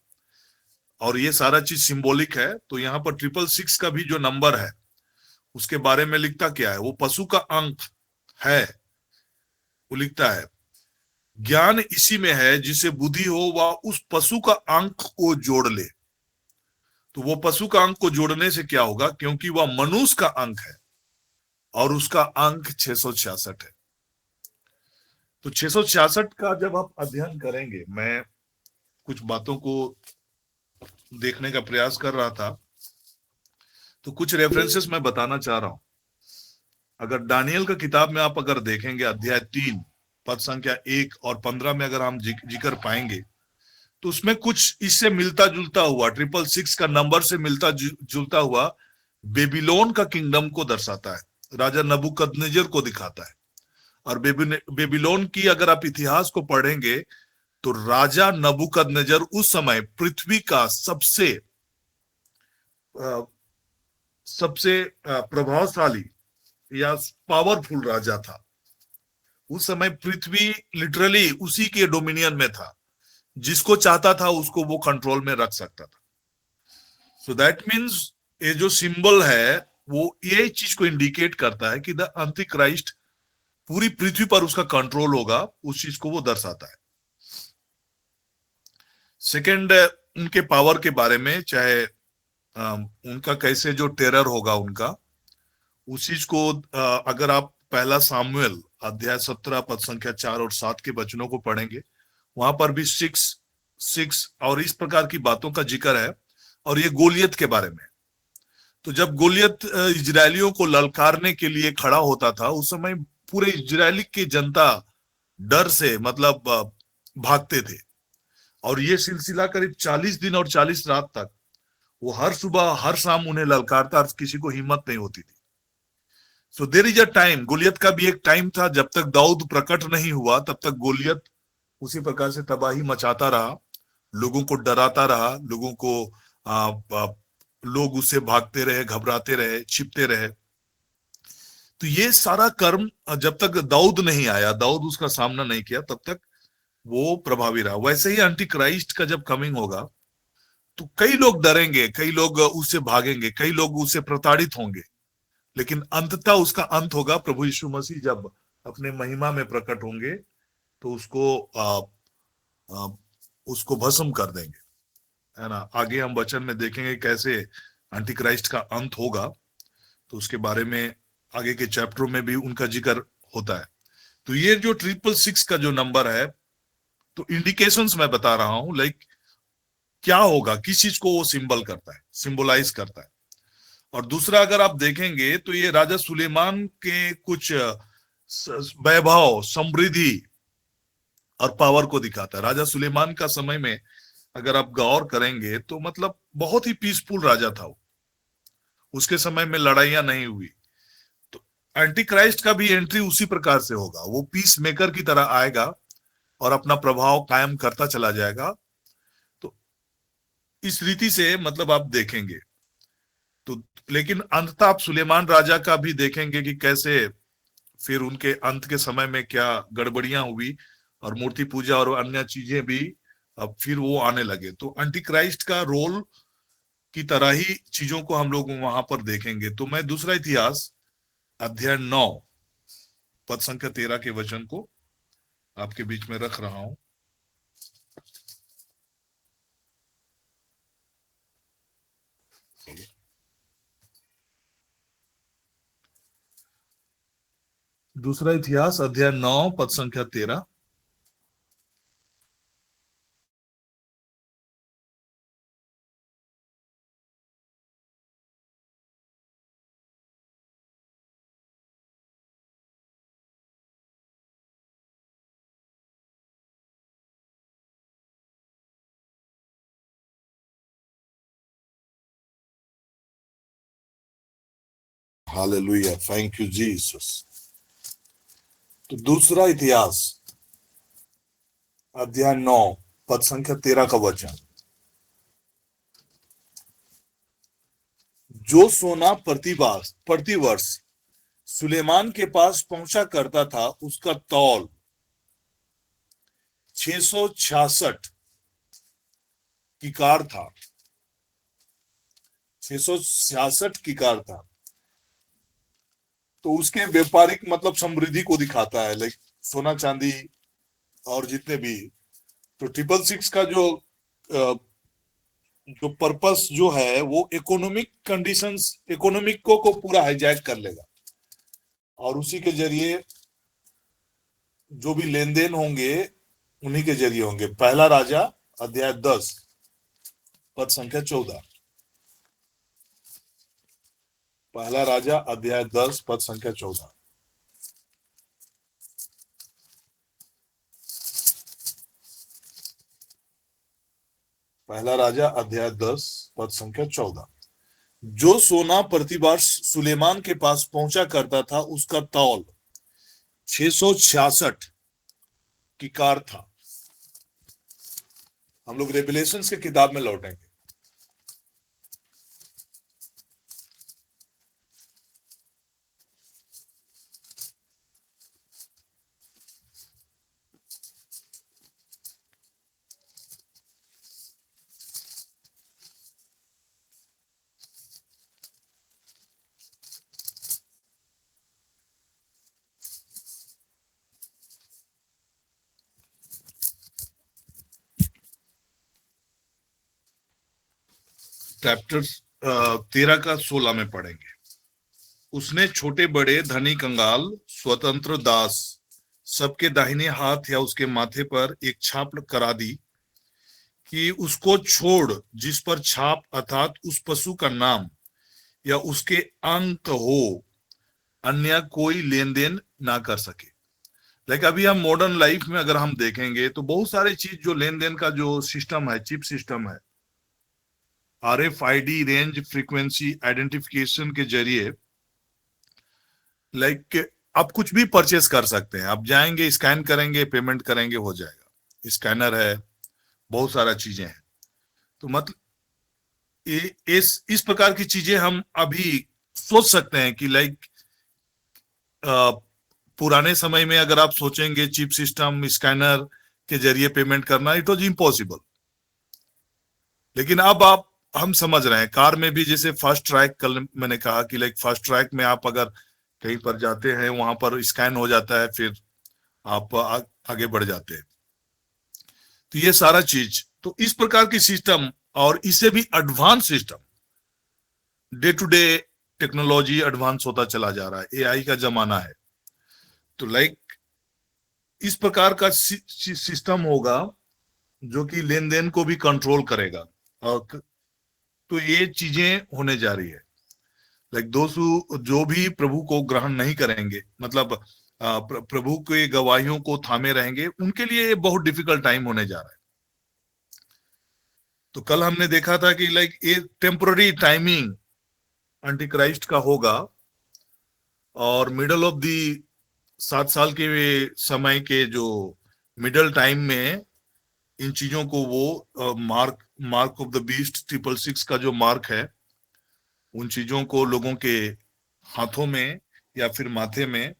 और ये सारा चीज सिंबॉलिक है। तो यहाँ पर 666 का भी जो नंबर है उसके बारे में लिखता क्या है, वो पशु का अंक है। वो लिखता है, ज्ञान इसी में है जिसे बुद्धि हो वह उस पशु का अंक को जोड़ ले। तो वो पशु का अंक को जोड़ने से क्या होगा, क्योंकि वह मनुष्य का अंक है और उसका अंक 666 है। तो 666 का जब आप अध्ययन करेंगे, मैं कुछ बातों को देखने का प्रयास कर रहा था, तो कुछ रेफरेंसेस मैं बताना चाह रहा हूं। अगर दानियल का किताब में आप अगर देखेंगे, अध्याय 3 पद संख्या 1 और 15 में अगर हम जिक्र पाएंगे, तो उसमें कुछ इससे मिलता जुलता हुआ, 666 का नंबर से मिलता जुलता हुआ बेबीलोन का किंगडम को दर्शाता है, राजा नबूकदनेस्सर को दिखाता है। और बेबीलोन की अगर आप इतिहास को पढ़ेंगे तो राजा नबूकदनेस्सर उस समय पृथ्वी का सबसे प्रभावशाली या पावरफुल राजा था। उस समय पृथ्वी लिटरली उसी के डोमिनियन में था। जिसको चाहता था उसको वो कंट्रोल में रख सकता था। सो दैट मीन्स ये जो सिंबल है वो ये चीज को इंडिकेट करता है कि द एंटीक्राइस्ट पूरी पृथ्वी पर उसका कंट्रोल होगा, उस चीज को वो दर्शाता है। सेकंड, उनके पावर के बारे में, चाहे उनका कैसे जो टेरर होगा उनका, उस चीज को अगर आप पहला सामुएल अध्याय 17 पद संख्या 4 और 7 के वचनों को पढ़ेंगे, वहां पर भी 6 और इस प्रकार की बातों का जिक्र है। और ये गोलियत के बारे में। तो जब गोलियत इजरायलियों को ललकारने के लिए खड़ा होता था, उस समय पूरे इजरायली की जनता डर से भागते थे। और ये सिलसिला करीब 40 दिन और 40 रात तक वो हर सुबह हर शाम उन्हें ललकारता, किसी को हिम्मत नहीं होती थी। So there is a time, Goliath का भी एक टाइम था, जब तक दाऊद प्रकट नहीं हुआ तब तक गोलियत उसी प्रकार से तबाही मचाता रहा, लोगों को डराता रहा, लोगों को लोग उससे भागते रहे, घबराते रहे, छिपते रहे। तो ये सारा कर्म जब तक दाऊद नहीं आया, दाऊद उसका सामना नहीं किया, तब तक वो प्रभावी रहा। वैसे ही एंटी क्राइस्ट का जब कमिंग होगा तो कई लोग डरेंगे, कई लोग उससे भागेंगे, कई लोग उससे प्रताड़ित होंगे, लेकिन अंततः उसका अंत होगा। प्रभु यीशु मसीह जब अपने महिमा में प्रकट होंगे तो उसको भस्म कर देंगे, है ना। आगे हम वचन में देखेंगे कैसे एंटी क्राइस्ट का अंत होगा, तो उसके बारे में आगे के चैप्टरों में भी उनका जिक्र होता है। तो ये जो 666 का जो नंबर है, तो इंडिकेशंस मैं बता रहा हूं, क्या होगा, किस चीज को वो सिंबल करता है, सिंबलाइज करता है। और दूसरा अगर आप देखेंगे तो ये राजा सुलेमान के कुछ वैभव, समृद्धि और पावर को दिखाता है। राजा सुलेमान का समय में अगर आप गौर करेंगे तो मतलब बहुत ही पीसफुल राजा था वो। उसके समय में लड़ाइयां नहीं हुई। तो एंटी क्राइस्ट का भी एंट्री उसी प्रकार से होगा। वो पीस मेकर की तरह आएगा और अपना प्रभाव कायम करता चला जाएगा। तो इस रीति से मतलब आप देखेंगे तो, लेकिन अंततः आप सुलेमान राजा का भी देखेंगे कि कैसे फिर उनके अंत के समय में क्या गड़बड़ियां हुई और मूर्ति पूजा और अन्य चीजें भी अब फिर वो आने लगे। तो एंटी क्राइस्ट का रोल की तरह ही चीजों को हम लोग वहां पर देखेंगे। तो मैं दूसरा इतिहास अध्याय 9 पद संख्या 13 के वचन को आपके बीच में रख रहा हूं। दूसरा इतिहास अध्याय 9 पद संख्या 13। Hallelujah, thank you Jesus. तो दूसरा इतिहास अध्याय 9 पद संख्या 13 का वचन। जो सोना प्रतिवर्ष सुलेमान के पास पहुंचा करता था, उसका तौल 666 किकार था। 666 किकार था। तो उसके व्यापारिक मतलब समृद्धि को दिखाता है, लाइक सोना चांदी और जितने भी। तो 666 का जो पर्पस जो है वो इकोनॉमिक कंडीशंस, इकोनॉमिक को पूरा हाईजैक कर लेगा, और उसी के जरिए जो भी लेन देन होंगे उन्हीं के जरिए होंगे। पहला राजा अध्याय 10 पद संख्या 14। पहला राजा अध्याय 10 पद संख्या 14। पहला राजा अध्याय 10 पद संख्या 14। जो सोना प्रतिवर्ष सुलेमान के पास पहुंचा करता था, उसका तौल 666 किकार था। हम लोग रेवलेशंस के किताब में लौटेंगे। चैप्टर 13 का 16 में पढ़ेंगे। उसने छोटे बड़े, धनी कंगाल, स्वतंत्र दास सबके दाहिने हाथ या उसके माथे पर एक छाप करा दी कि उसको छोड़ जिस पर छाप अर्थात उस पशु का नाम या उसके अंक हो, अन्य कोई लेन देन ना कर सके। लाइक अभी हम मॉडर्न लाइफ में अगर हम देखेंगे तो बहुत सारे चीज जो लेन देन का जो सिस्टम है, चिप सिस्टम है, RFID रेंज फ्रीक्वेंसी आइडेंटिफिकेशन के जरिए लाइक आप कुछ भी परचेस कर सकते हैं। आप जाएंगे, स्कैन करेंगे, पेमेंट करेंगे, हो जाएगा। स्कैनर है, बहुत सारा चीजें हैं। तो मतलब इस प्रकार की चीजें हम अभी सोच सकते हैं कि लाइक पुराने समय में अगर आप सोचेंगे चिप सिस्टम, स्कैनर के जरिए पेमेंट करना, इट वॉज इम्पॉसिबल। लेकिन अब हम समझ रहे हैं कार में भी, जैसे फास्ट ट्रैक, कल मैंने कहा कि लाइक फास्ट ट्रैक में आप अगर कहीं पर जाते हैं, वहां पर स्कैन हो जाता है, फिर आप आगे बढ़ जाते हैं। तो ये सारा चीज, तो इस प्रकार की सिस्टम और इससे भी advance system, day to day technology advance होता चला जा रहा है, AI का जमाना है। तो लाइक इस प्रकार का सिस्टम होगा जो कि लेन देन को भी कंट्रोल करेगा। और तो ये चीजें होने जा रही है। लाइक जो भी प्रभु को ग्रहण नहीं करेंगे, मतलब प्रभु के गवाहियों को थामे रहेंगे, उनके लिए ये बहुत डिफिकल्ट टाइम होने जा रहा है। तो कल हमने देखा था कि लाइक ये टेम्पररी टाइमिंग एंटी क्राइस्ट का होगा, और मिडल ऑफ दी 7 साल के समय के जो मिडल टाइम में इन चीजों को वो मार्क ऑफ द बीस्ट 666 का जो मार्क है, उन चीजों को लोगों के हाथों में या फिर माथे में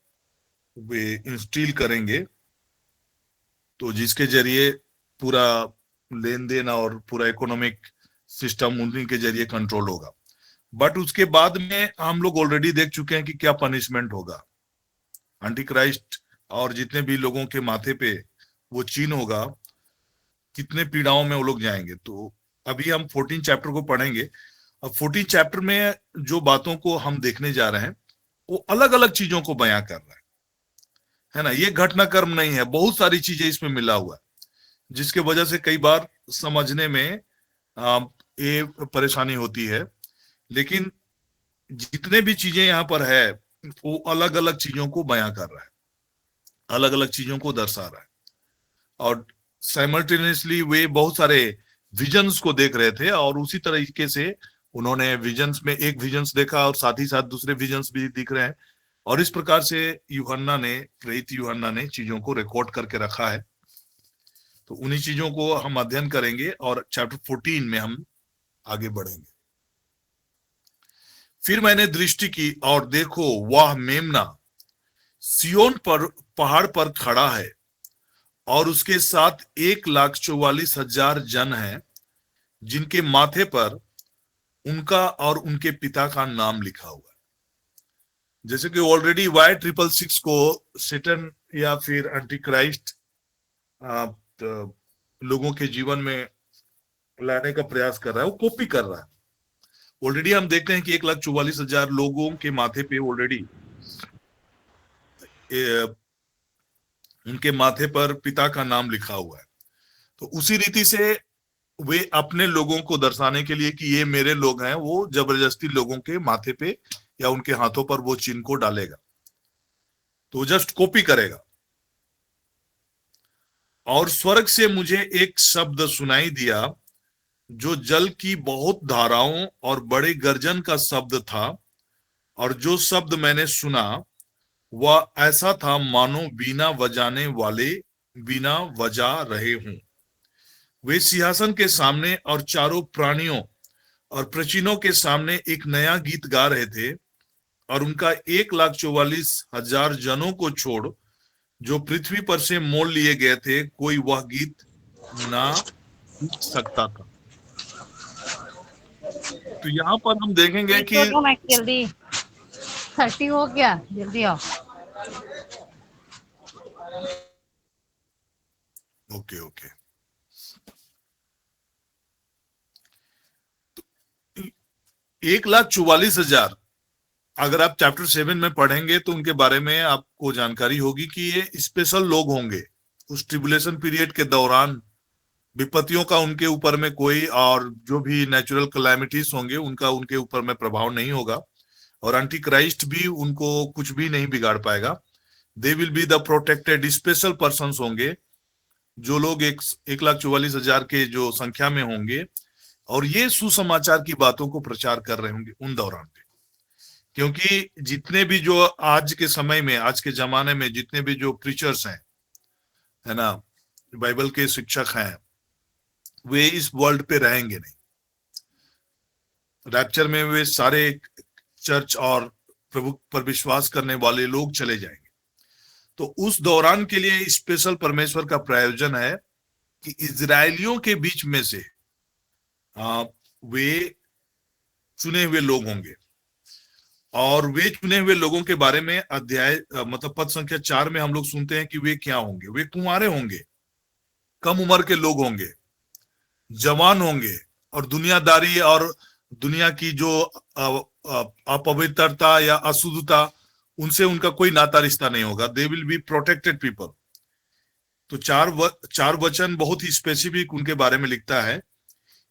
वे इंस्टील करेंगे, तो जिसके जरिए पूरा लेन देन और पूरा इकोनॉमिक सिस्टम उन्हीं के जरिए कंट्रोल होगा। बट उसके बाद में हम लोग ऑलरेडी देख चुके हैं कि क्या पनिशमेंट होगा। एंटी क्राइस्ट और जितने भी लोगों के माथे पे वो चिन्ह होगा, कितने पीड़ाओं में वो लोग जाएंगे। तो अभी हम 14 चैप्टर को पढ़ेंगे। अब 14 चैप्टर में जो बातों को हम देखने जा रहे हैं वो अलग अलग चीजों को बयां कर रहा है ना। ये घटनाक्रम नहीं है, बहुत सारी चीजें इसमें मिला हुआ है, जिसके वजह से कई बार समझने में ये परेशानी होती है। लेकिन जितने भी चीजें यहाँ पर है वो अलग अलग चीजों को बयां कर रहा है, अलग अलग चीजों को दर्शा रहा है, और साइमल्टेनियसली वे बहुत सारे विजन्स को देख रहे थे और उसी तरीके से उन्होंने विजन्स में एक विजन्स देखा और साथ ही साथ दूसरे विजन्स भी दिख रहे हैं, और इस प्रकार से यूहन्ना ने, प्रेरित यूहन्ना ने चीजों को रिकॉर्ड करके रखा है। तो उन्हीं चीजों को हम अध्ययन करेंगे और चैप्टर 14 में हम आगे बढ़ेंगे। फिर मैंने दृष्टि की और देखो वह मेमना सियोन पर पहाड़ पर खड़ा है और उसके साथ 1,44,000 जन हैं, जिनके माथे पर उनका और उनके पिता का नाम लिखा हुआ है। जैसे कि ऑलरेडी Y666 को सेटन या फिर एंटी क्राइस्ट लोगों के जीवन में लाने का प्रयास कर रहा है, वो कॉपी कर रहा है। ऑलरेडी हम देखते हैं कि 1,44,000 लोगों के माथे पे ऑलरेडी उनके माथे पर पिता का नाम लिखा हुआ है। तो उसी रीति से वे अपने लोगों को दर्शाने के लिए कि ये मेरे लोग हैं, वो जबरदस्ती लोगों के माथे पे या उनके हाथों पर वो चिन्ह को डालेगा, तो जस्ट कॉपी करेगा। और स्वर्ग से मुझे एक शब्द सुनाई दिया जो जल की बहुत धाराओं और बड़े गर्जन का शब्द था, और जो शब्द मैंने सुना वह ऐसा था मानो बीना बजाने वाले बीना बजा रहे हों। वे सिंहासन के सामने और चारों प्राणियों और प्रचिनों के सामने एक नया गीत गा रहे थे, और उनका 1,44,000 जनों को छोड़ जो पृथ्वी पर से मोल लिए गए थे, कोई वह गीत ना सीख सकता था। तो यहाँ पर हम देखेंगे कि जल्दी 30 हो गया, जल्दी आओ। ओके 1,44,000 अगर आप चैप्टर 7 में पढ़ेंगे तो उनके बारे में आपको जानकारी होगी कि ये स्पेशल लोग होंगे। उस ट्रिबुलेशन पीरियड के दौरान विपत्तियों का उनके ऊपर में कोई, और जो भी नेचुरल कैलामिटीज होंगे उनका उनके ऊपर में प्रभाव नहीं होगा, और एंटी क्राइस्ट भी उनको कुछ भी नहीं बिगाड़ पाएगा। They will be the protected special persons होंगे, जो लोग 1,44,000 के जो संख्या में होंगे, और ये सुसमाचार की बातों को प्रचार कर रहे होंगे उन दौरान पे। क्योंकि जितने भी जो आज के समय में, आज के जमाने में जितने भी जो प्रीचर्स हैं, है ना, बाइबल के शिक्षक हैं, वे इस वर्ल्ड पे रहेंगे नहीं। रैप्चर में वे सारे चर्च और प्रभु पर विश्वास करने वाले लोग चले जाएंगे। तो उस दौरान के लिए स्पेशल परमेश्वर का प्रायोजन है कि इजरायलियों के बीच में से वे चुने हुए लोग होंगे, और वे चुने हुए लोगों के बारे में अध्याय मतलब पद संख्या 4 में हम लोग सुनते हैं कि वे क्या होंगे। वे कुंवारे होंगे, कम उम्र के लोग होंगे, जवान होंगे, और दुनियादारी और दुनिया की जो अपवित्रता या अशुद्धता, उनसे उनका कोई नाता रिश्ता नहीं होगा। They will be protected people. तो चार वचन बहुत ही स्पेसिफिक उनके बारे में लिखता है।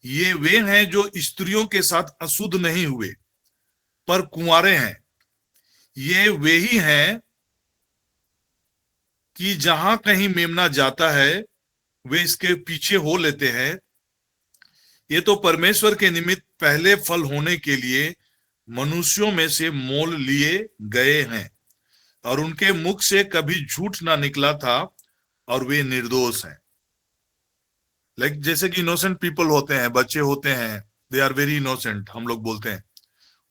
ये वे हैं जो स्त्रियों के साथ अशुद्ध नहीं हुए पर कुंवारे हैं। ये वे ही हैं कि जहां कहीं मेमना जाता है वे इसके पीछे हो लेते हैं। ये तो परमेश्वर के निमित्त पहले फल होने के लिए मनुष्यों में से मोल लिए गए हैं, और उनके मुख से कभी झूठ ना निकला था, और वे निर्दोष हैं। लाइक जैसे कि इनोसेंट पीपल होते हैं, बच्चे होते हैं, दे आर वेरी इनोसेंट, हम लोग बोलते हैं,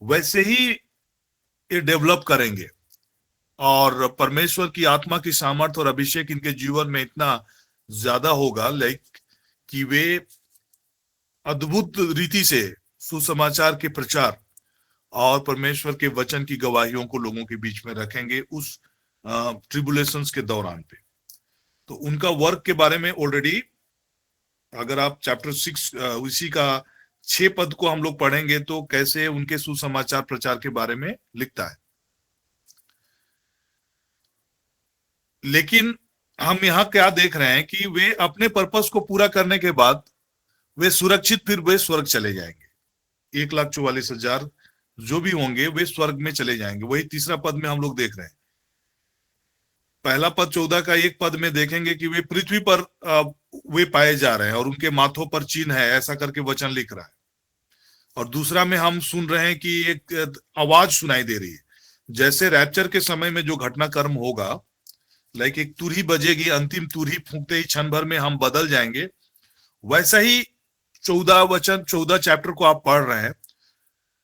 वैसे ही ये डेवलप करेंगे। और परमेश्वर की आत्मा की सामर्थ और अभिषेक इनके जीवन में इतना ज्यादा होगा, लाइक कि वे अद्भुत रीति से सुसमाचार के प्रचार और परमेश्वर के वचन की गवाहियों को लोगों के बीच में रखेंगे उस ट्रिबुलेशंस के दौरान पे। तो उनका वर्क के बारे में ऑलरेडी अगर आप चैप्टर 6 उसी का 6 पद को हम लोग पढ़ेंगे तो कैसे उनके सुसमाचार प्रचार के बारे में लिखता है। लेकिन हम यहाँ क्या देख रहे हैं कि वे अपने पर्पस को पूरा करने के बाद वे सुरक्षित फिर वे स्वर्ग चले जाएंगे। 1,44,000 जो भी होंगे वे स्वर्ग में चले जाएंगे। वही तीसरा पद में हम लोग देख रहे हैं। पहला पद 14 का एक पद में देखेंगे कि वे पृथ्वी पर वे पाए जा रहे हैं और उनके माथों पर चिन्ह है, ऐसा करके वचन लिख रहा है। और दूसरा में हम सुन रहे हैं कि एक आवाज सुनाई दे रही है, जैसे रैप्चर के समय में जो घटनाक्रम होगा, लाइक एक तुरही बजेगी, अंतिम तुरही फूंकते ही क्षण भर में हम बदल जाएंगे, वैसा ही 14 चैप्टर को आप पढ़ रहे हैं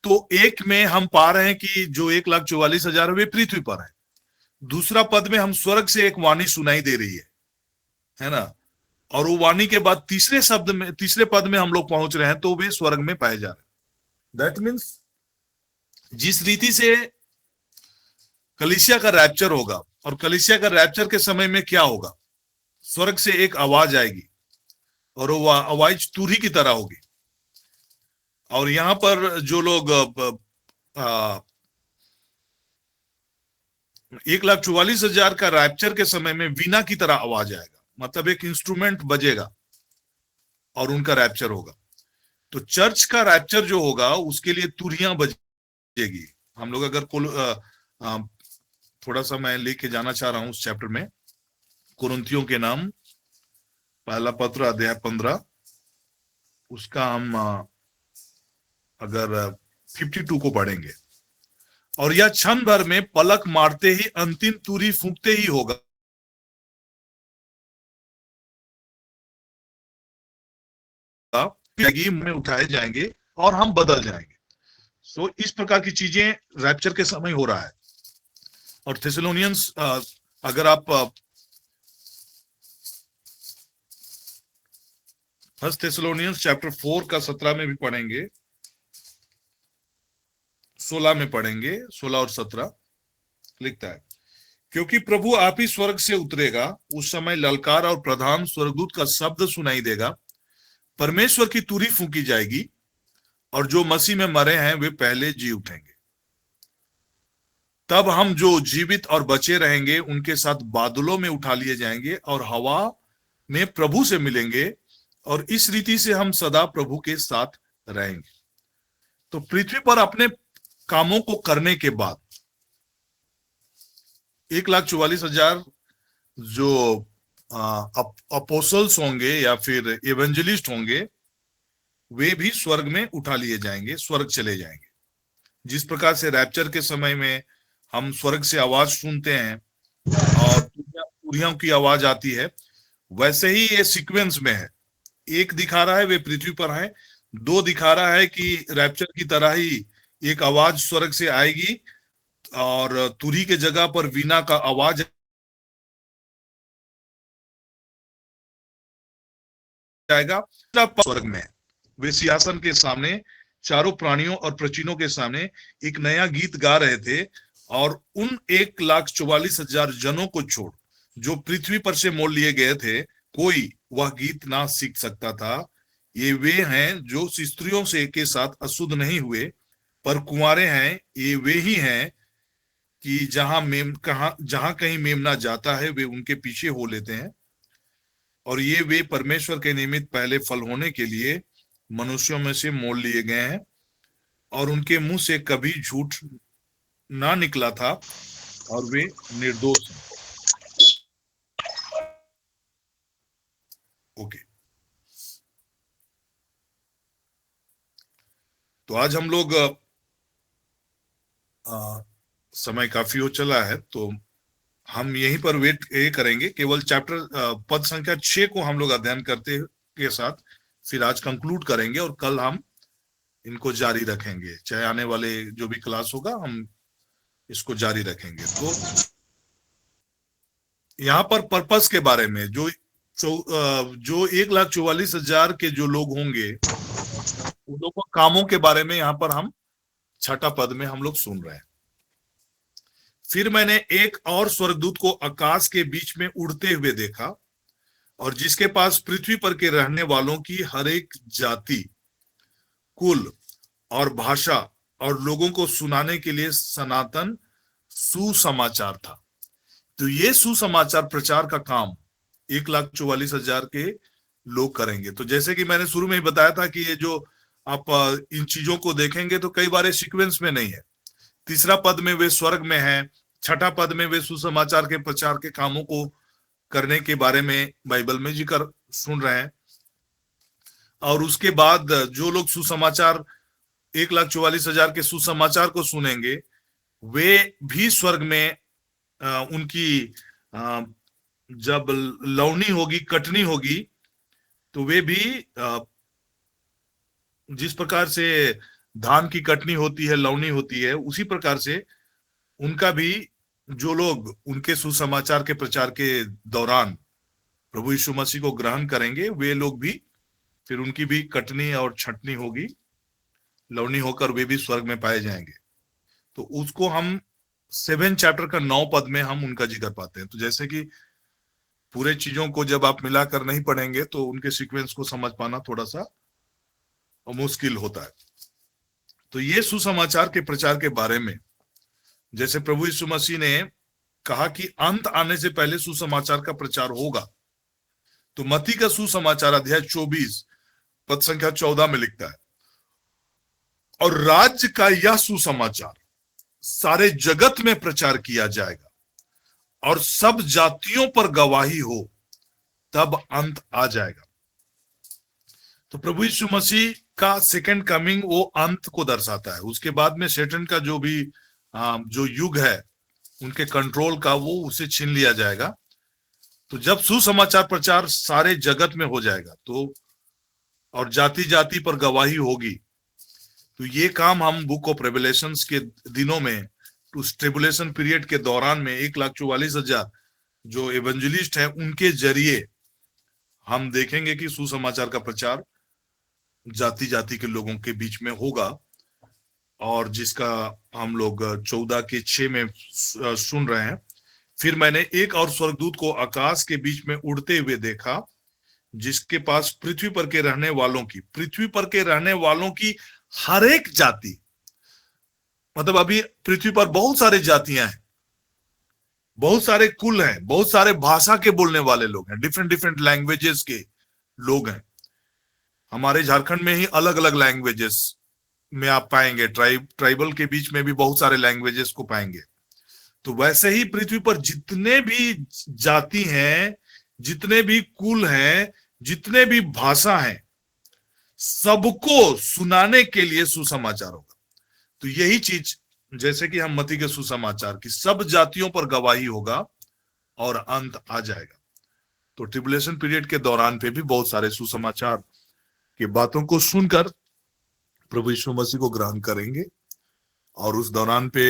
तो एक में हम पा रहे हैं कि जो 1,44,000 वे पृथ्वी पर है। दूसरा पद में हम स्वर्ग से एक वाणी सुनाई दे रही है ना, और वो वाणी के बाद तीसरे पद में हम लोग पहुंच रहे हैं तो वे स्वर्ग में पाए जा रहे हैं। दैट मीन्स जिस रीति से कलीसिया का रैप्चर होगा, और कलीसिया का रैप्चर के समय में क्या होगा, स्वर्ग से एक आवाज आएगी और वो आवाज तुरही की तरह होगी। और यहां पर जो लोग 1,44,000 का रैप्चर के समय में वीणा की तरह आवाज आएगा, मतलब एक इंस्ट्रूमेंट बजेगा और उनका रैप्चर होगा। तो चर्च का रैप्चर जो होगा उसके लिए तुरहियां बजेगी। हम लोग अगर थोड़ा सा मैं लेके जाना चाह रहा हूं उस चैप्टर में, कुरिन्थियों के नाम पहला पत्र अध्याय 15, उसका हम अगर 52 को पढ़ेंगे, और यह क्षण भर में पलक मारते ही अंतिम तुरही फूंकते ही होगा, में उठाए जाएंगे और हम बदल जाएंगे। सो इस प्रकार की चीजें रैप्चर के समय हो रहा है। और थेसलोनियंस, अगर आप फर्स्ट थेसलोनियंस चैप्टर 4 का 17 में भी पढ़ेंगे, 16 में पढ़ेंगे, 16 और 17 लिखता है, क्योंकि प्रभु आप ही स्वर्ग से उतरेगा, उस समय ललकार और प्रधान स्वर्गदूत का शब्द सुनाई देगा, परमेश्वर की तुरही फूंकी जाएगी और जो मसीह में मरे हैं वे पहले जी उठेंगे। तब हम जो जीवित और बचे रहेंगे उनके साथ बादलों में उठा लिए जाएंगे और हवा में प्रभु से मिलेंगे, और इस रीति से हम सदा प्रभु के साथ रहेंगे। तो पृथ्वी पर अपने कामों को करने के बाद 1,44,000 जो अपोस्टल्स होंगे या फिर एवेंजलिस्ट होंगे, वे भी स्वर्ग में उठा लिए जाएंगे, स्वर्ग चले जाएंगे। जिस प्रकार से रैप्चर के समय में हम स्वर्ग से आवाज सुनते हैं और तुरहियों की आवाज आती है, वैसे ही ये सीक्वेंस में है। एक दिखा रहा है वे पृथ्वी पर है, 2 दिखा रहा है कि रैप्चर की तरह ही एक आवाज स्वर्ग से आएगी और तुरही के जगह पर वीणा का आवाज आएगा। स्वर्ग में वे सिंहासन के सामने चारों प्राणियों और प्राचीनों के सामने एक नया गीत गा रहे थे, और उन 1,44,000 जनों को छोड़ जो पृथ्वी पर से मोल लिए गए थे, कोई वह गीत ना सीख सकता था। ये वे हैं जो स्त्रियों से के साथ अशुद्ध नहीं हुए पर कुंवारे हैं। ये वे ही हैं कि जहां कहीं मेमना जाता है वे उनके पीछे हो लेते हैं, और ये वे परमेश्वर के निमित्त पहले फल होने के लिए मनुष्यों में से मोल लिए गए हैं, और उनके मुंह से कभी झूठ ना निकला था और वे निर्दोष हैं। ओके, तो आज हम लोग समय काफी हो चला है, तो हम यहीं पर वेट करेंगे। केवल चैप्टर पद संख्या 6 को हम लोग अध्ययन करते के साथ फिर आज कंक्लूड करेंगे, और कल हम इनको जारी रखेंगे। चाहे आने वाले जो भी क्लास होगा हम इसको जारी रखेंगे। तो यहाँ पर पर्पस के बारे में जो 1,44,000 के जो लोग होंगे उन लोगों के कामों के बारे में यहाँ पर हम 6 पद में हम लोग सुन रहे हैं। फिर मैंने एक और स्वर्गदूत को आकाश के बीच में उड़ते हुए देखा, और जिसके पास पृथ्वी पर के रहने वालों की हर एक जाति, कुल और भाषा और लोगों को सुनाने के लिए सनातन सुसमाचार था। तो ये सुसमाचार प्रचार का काम 1,44,000 के लोग करेंगे। तो जैसे कि मैंने शुरू में ही बताया था कि ये जो आप इन चीजों को देखेंगे तो कई बार सीक्वेंस में नहीं है। 3 पद में वे स्वर्ग में हैं, 6 पद में वे सुसमाचार के प्रचार के कामों को करने के बारे में बाइबल में जिक्र सुन रहे हैं, और उसके बाद जो लोग सुसमाचार 1,44,000 के सुसमाचार को सुनेंगे, वे भी स्वर्ग में उनकी जब लौनी होगी, कटनी होगी, तो वे भी जिस प्रकार से धान की कटनी होती है, लौनी होती है, उसी प्रकार से उनका भी, जो लोग उनके सुसमाचार के प्रचार के दौरान प्रभु यीशु मसीह को ग्रहण करेंगे, वे लोग भी फिर उनकी भी कटनी और छटनी होगी, लौनी होकर वे भी स्वर्ग में पाए जाएंगे। तो उसको हम 7 चैप्टर का 9 पद में हम उनका जिक्र पाते हैं। तो जैसे कि पूरे चीजों को जब आप मिलाकर नहीं पढ़ेंगे तो उनके सीक्वेंस को समझ पाना थोड़ा सा मुश्किल होता है। तो ये सुसमाचार के प्रचार के बारे में, जैसे प्रभु यीशु मसीह ने कहा कि अंत आने से पहले सुसमाचार का प्रचार होगा, तो मत्ती का सुसमाचार अध्याय 24 पद संख्या 14 में लिखता है, और राज्य का यह सुसमाचार सारे जगत में प्रचार किया जाएगा और सब जातियों पर गवाही हो, तब अंत आ जाएगा। तो प्रभु यीशु मसीह का सेकंड कमिंग वो अंत को दर्शाता है। उसके बाद में शैतान का जो भी जो युग है उनके कंट्रोल का, वो उसे छीन लिया जाएगा। तो जब सुसमाचार प्रचार सारे जगत में हो जाएगा तो और जाति जाति पर गवाही होगी, तो ये काम हम बुक ऑफ रेवलेशंस के दिनों में, उस ट्रिबुलेशन पीरियड के दौरान में 1,44,000 जो एवेंजलिस्ट हैं उनके जरिए हम देखेंगे कि सुसमाचार का प्रचार जाति जाति के लोगों के बीच में होगा। और जिसका हम लोग 14 के 6 में सुन रहे हैं, फिर मैंने एक और स्वर्गदूत को आकाश के बीच में उड़ते हुए देखा, जिसके पास पृथ्वी पर के रहने वालों की हर एक जाति, मतलब अभी पृथ्वी पर बहुत सारे जातियां हैं, बहुत सारे कुल हैं, बहुत सारे भाषा के बोलने वाले लोग हैं, डिफरेंट डिफरेंट लैंग्वेजेस के लोग हैं। हमारे झारखंड में ही अलग अलग लैंग्वेजेस में आप पाएंगे, ट्राइबल के बीच में भी बहुत सारे लैंग्वेजेस को पाएंगे। तो वैसे ही पृथ्वी पर जितने भी जाति हैं, जितने भी कुल हैं, जितने भी भाषा हैं, सबको सुनाने के लिए सुसमाचार होगा। तो यही चीज, जैसे कि हम मत्ती के सुसमाचार की सब जातियों पर गवाही होगा और अंत आ जाएगा। तो ट्रिबुलेशन पीरियड के दौरान पे भी बहुत सारे सुसमाचार की बातों को सुनकर प्रभु यीशु मसीह को ग्रहण करेंगे। और उस दौरान पे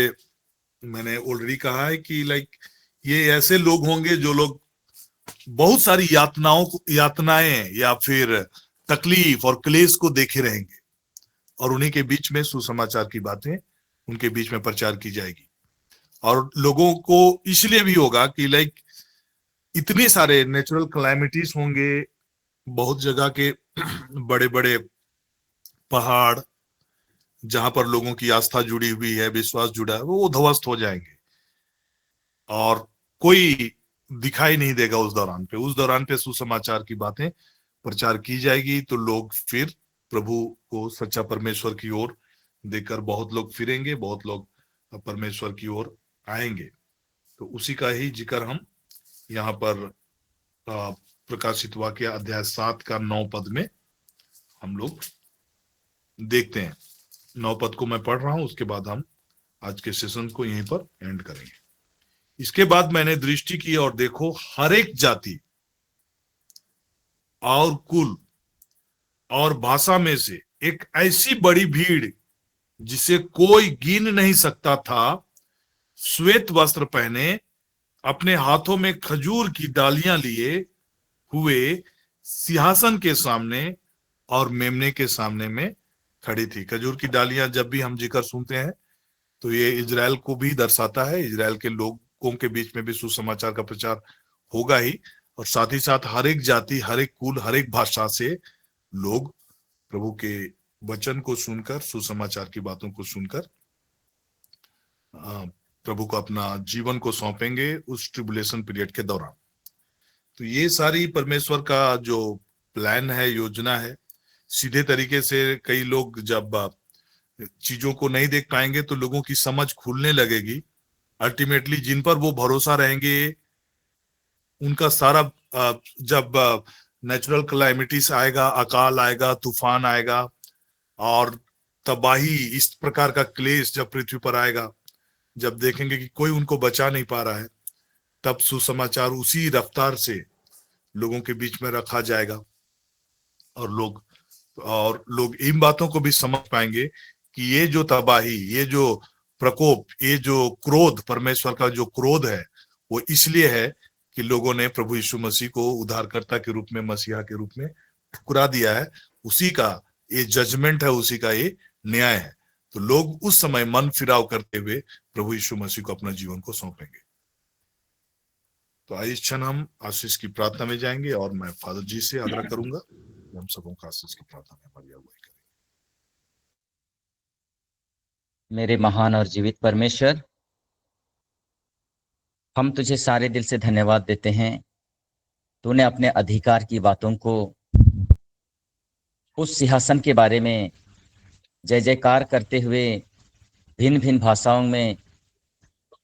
मैंने ऑलरेडी कहा है कि ये ऐसे लोग होंगे जो लोग बहुत सारी यातनाएं या फिर तकलीफ और क्लेश को देखे रहेंगे, और उन्हीं के बीच में सुसमाचार की बातें उनके बीच में प्रचार की जाएगी। और लोगों को इसलिए भी होगा कि इतने सारे नेचुरल क्लाइमेटीज होंगे, बहुत जगह के बड़े बड़े पहाड़ जहां पर लोगों की आस्था जुड़ी हुई है, विश्वास जुड़ा है, वो ध्वस्त हो जाएंगे और कोई दिखाई नहीं देगा उस दौरान पे सुसमाचार की बातें प्रचार की जाएगी। तो लोग फिर प्रभु को, सच्चा परमेश्वर की ओर देखकर बहुत लोग फिरेंगे, बहुत लोग परमेश्वर की ओर आएंगे। तो उसी का ही जिक्र हम यहाँ पर प्रकाशित वाक्य अध्याय 7 का 9 पद में हम लोग देखते हैं। 9 पद को मैं पढ़ रहा हूं, उसके बाद हम आज के सेशन को यहीं पर एंड करेंगे। इसके बाद मैंने दृष्टि की और देखो, हर एक जाति और कुल और भाषा में से एक ऐसी बड़ी भीड़ जिसे कोई गिन नहीं सकता था, श्वेत वस्त्र पहने, अपने हाथों में खजूर की डालियां लिए हुए सिंहासन के सामने और मेमने के सामने में खड़ी थी। खजूर की डालियां जब भी हम जिक्र सुनते हैं तो ये इजराइल को भी दर्शाता है। इजराइल के लोगों के बीच में भी सुसमाचार का प्रचार होगा ही, और साथ ही साथ हर एक जाति, हर एक कुल, हर एक भाषा से लोग प्रभु के वचन को सुनकर, सुसमाचार की बातों को सुनकर प्रभु को अपना जीवन को सौंपेंगे उस ट्रिबुलेशन पीरियड के दौरान। तो ये सारी परमेश्वर का जो प्लान है, योजना है। सीधे तरीके से कई लोग जब चीजों को नहीं देख पाएंगे तो लोगों की समझ खुलने लगेगी। अल्टीमेटली जिन पर वो भरोसा रहेंगे, उनका सारा जब नेचुरल क्लाइमेटीज आएगा, अकाल आएगा, तूफान आएगा और तबाही, इस प्रकार का क्लेश जब पृथ्वी पर आएगा, जब देखेंगे कि कोई उनको बचा नहीं पा रहा है, तब सुसमाचार उसी रफ्तार से लोगों के बीच में रखा जाएगा और लोग इन बातों को भी समझ पाएंगे कि ये जो तबाही, ये जो प्रकोप, ये जो क्रोध, परमेश्वर का जो क्रोध है, वो इसलिए है कि लोगों ने प्रभु यीशु मसीह को उद्धारकर्ता के रूप में, मसीहा के रूप में ठुकरा दिया है। उसी का ये जजमेंट है, उसी का ये न्याय है। तो लोग उस समय मन फिराव करते हुए प्रभु यीशु मसीह को अपना जीवन को सौंपेंगे। तो इस क्षण हम आशीष की प्रार्थना में जाएंगे और मैं फादर जी से आग्रह करूंगा कि हम सबों का आशीष की प्रार्थना में हमारी अगुवाई करें। मेरे महान और जीवित परमेश्वर, हम तुझे सारे दिल से धन्यवाद देते हैं। तूने अपने अधिकार की बातों को, उस सिंहासन के बारे में जय जयकार करते हुए भिन्न भिन्न भाषाओं में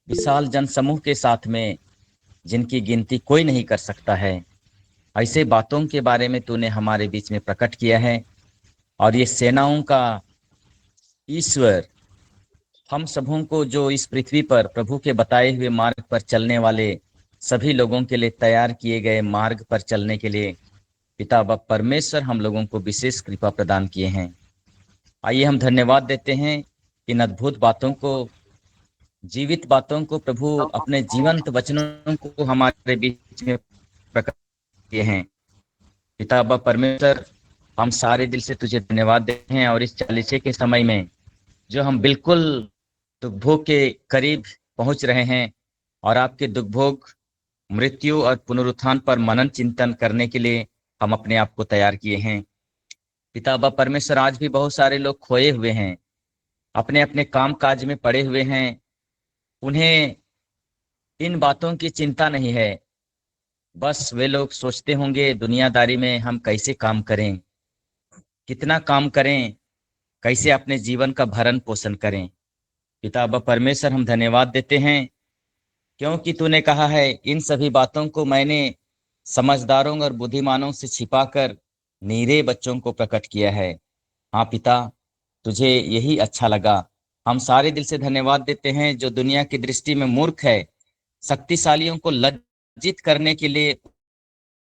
विशाल जनसमूह के साथ में, जिनकी गिनती कोई नहीं कर सकता है, ऐसे बातों के बारे में तूने हमारे बीच में प्रकट किया है। और ये सेनाओं का ईश्वर हम सबों को, जो इस पृथ्वी पर प्रभु के बताए हुए मार्ग पर चलने वाले सभी लोगों के लिए तैयार किए गए मार्ग पर चलने के लिए पिता बाप परमेश्वर हम लोगों को विशेष कृपा प्रदान किए हैं। आइए हम धन्यवाद देते हैं, इन अद्भुत बातों को, जीवित बातों को प्रभु अपने जीवंत वचनों को हमारे बीच में प्रकट किए हैं। पिता बाप परमेश्वर, हम सारे दिल से तुझे धन्यवाद देते हैं। और इस चालीसे के समय में जो हम बिल्कुल दुखभोग के करीब पहुंच रहे हैं और आपके दुखभोग, मृत्यु और पुनरुत्थान पर मनन चिंतन करने के लिए हम अपने आप को तैयार किए हैं। पिता बाप परमेश्वर, आज भी बहुत सारे लोग खोए हुए हैं, अपने अपने काम काज में पड़े हुए हैं। उन्हें इन बातों की चिंता नहीं है। बस वे लोग सोचते होंगे दुनियादारी में हम कैसे काम करें, कितना काम करें, कैसे अपने जीवन का भरण पोषण करें। पिता बाप परमेश्वर, हम धन्यवाद देते हैं क्योंकि तूने कहा है इन सभी बातों को मैंने समझदारों और बुद्धिमानों से छिपाकर नीरे बच्चों को प्रकट किया है। हाँ पिता, तुझे यही अच्छा लगा। हम सारे दिल से धन्यवाद देते हैं, जो दुनिया की दृष्टि में मूर्ख है, शक्तिशालियों को लज्जित करने के लिए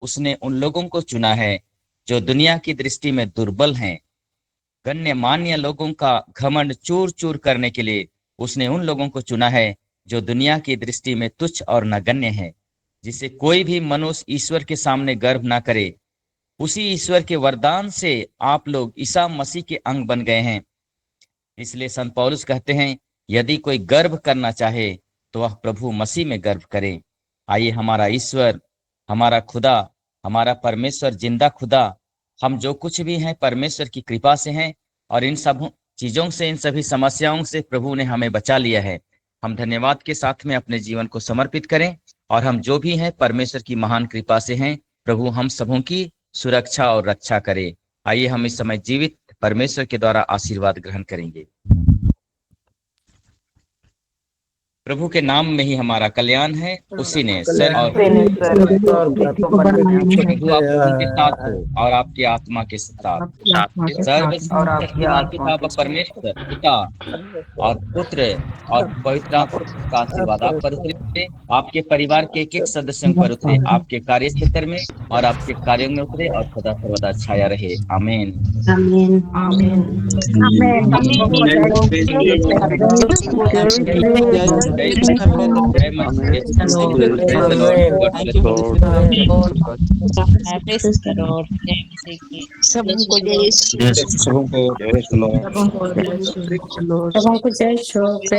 उसने उन लोगों को चुना है जो दुनिया की दृष्टि में दुर्बल हैं। गण्यमान्य लोगों का घमंड चूर चूर करने के लिए उसने उन लोगों को चुना है जो दुनिया की दृष्टि में तुच्छ और नगण्य है, जिसे कोई भी मनुष्य ईश्वर के सामने गर्व ना करे। उसी ईश्वर के वरदान से आप लोग ईसा मसीह के अंग बन गए हैं। इसलिए संत पौलुस कहते हैं, यदि कोई गर्व करना चाहे तो वह प्रभु मसीह में गर्व करे। आइए हमारा ईश्वर, हमारा खुदा, हमारा परमेश्वर, जिंदा खुदा, हम जो कुछ भी हैं परमेश्वर की कृपा से हैं और इन सब चीजों से, इन सभी समस्याओं से प्रभु ने हमें बचा लिया है। हम धन्यवाद के साथ में अपने जीवन को समर्पित करें और हम जो भी हैं परमेश्वर की महान कृपा से हैं। प्रभु हम सबों की सुरक्षा और रक्षा करे। आइए हम इस समय जीवित परमेश्वर के द्वारा आशीर्वाद ग्रहण करेंगे। प्रभु के नाम में ही हमारा कल्याण है, उसी ने सर और प्रभु आप लोगों के साथ हो और आपकी आत्मा के साथ। सर्वशक्तिमान पिता परमेश्वर, पिता और पुत्र और पवित्र आत्मा का आशीर्वाद आप पर उतरे, आपके परिवार के एक एक सदस्यों पर उतरे, आपके कार्य क्षेत्र में और आपके कार्यों में उतरे और सदा सर्वदा छाया रहे। आमीन। आमीन। आमीन। सबको जय श्री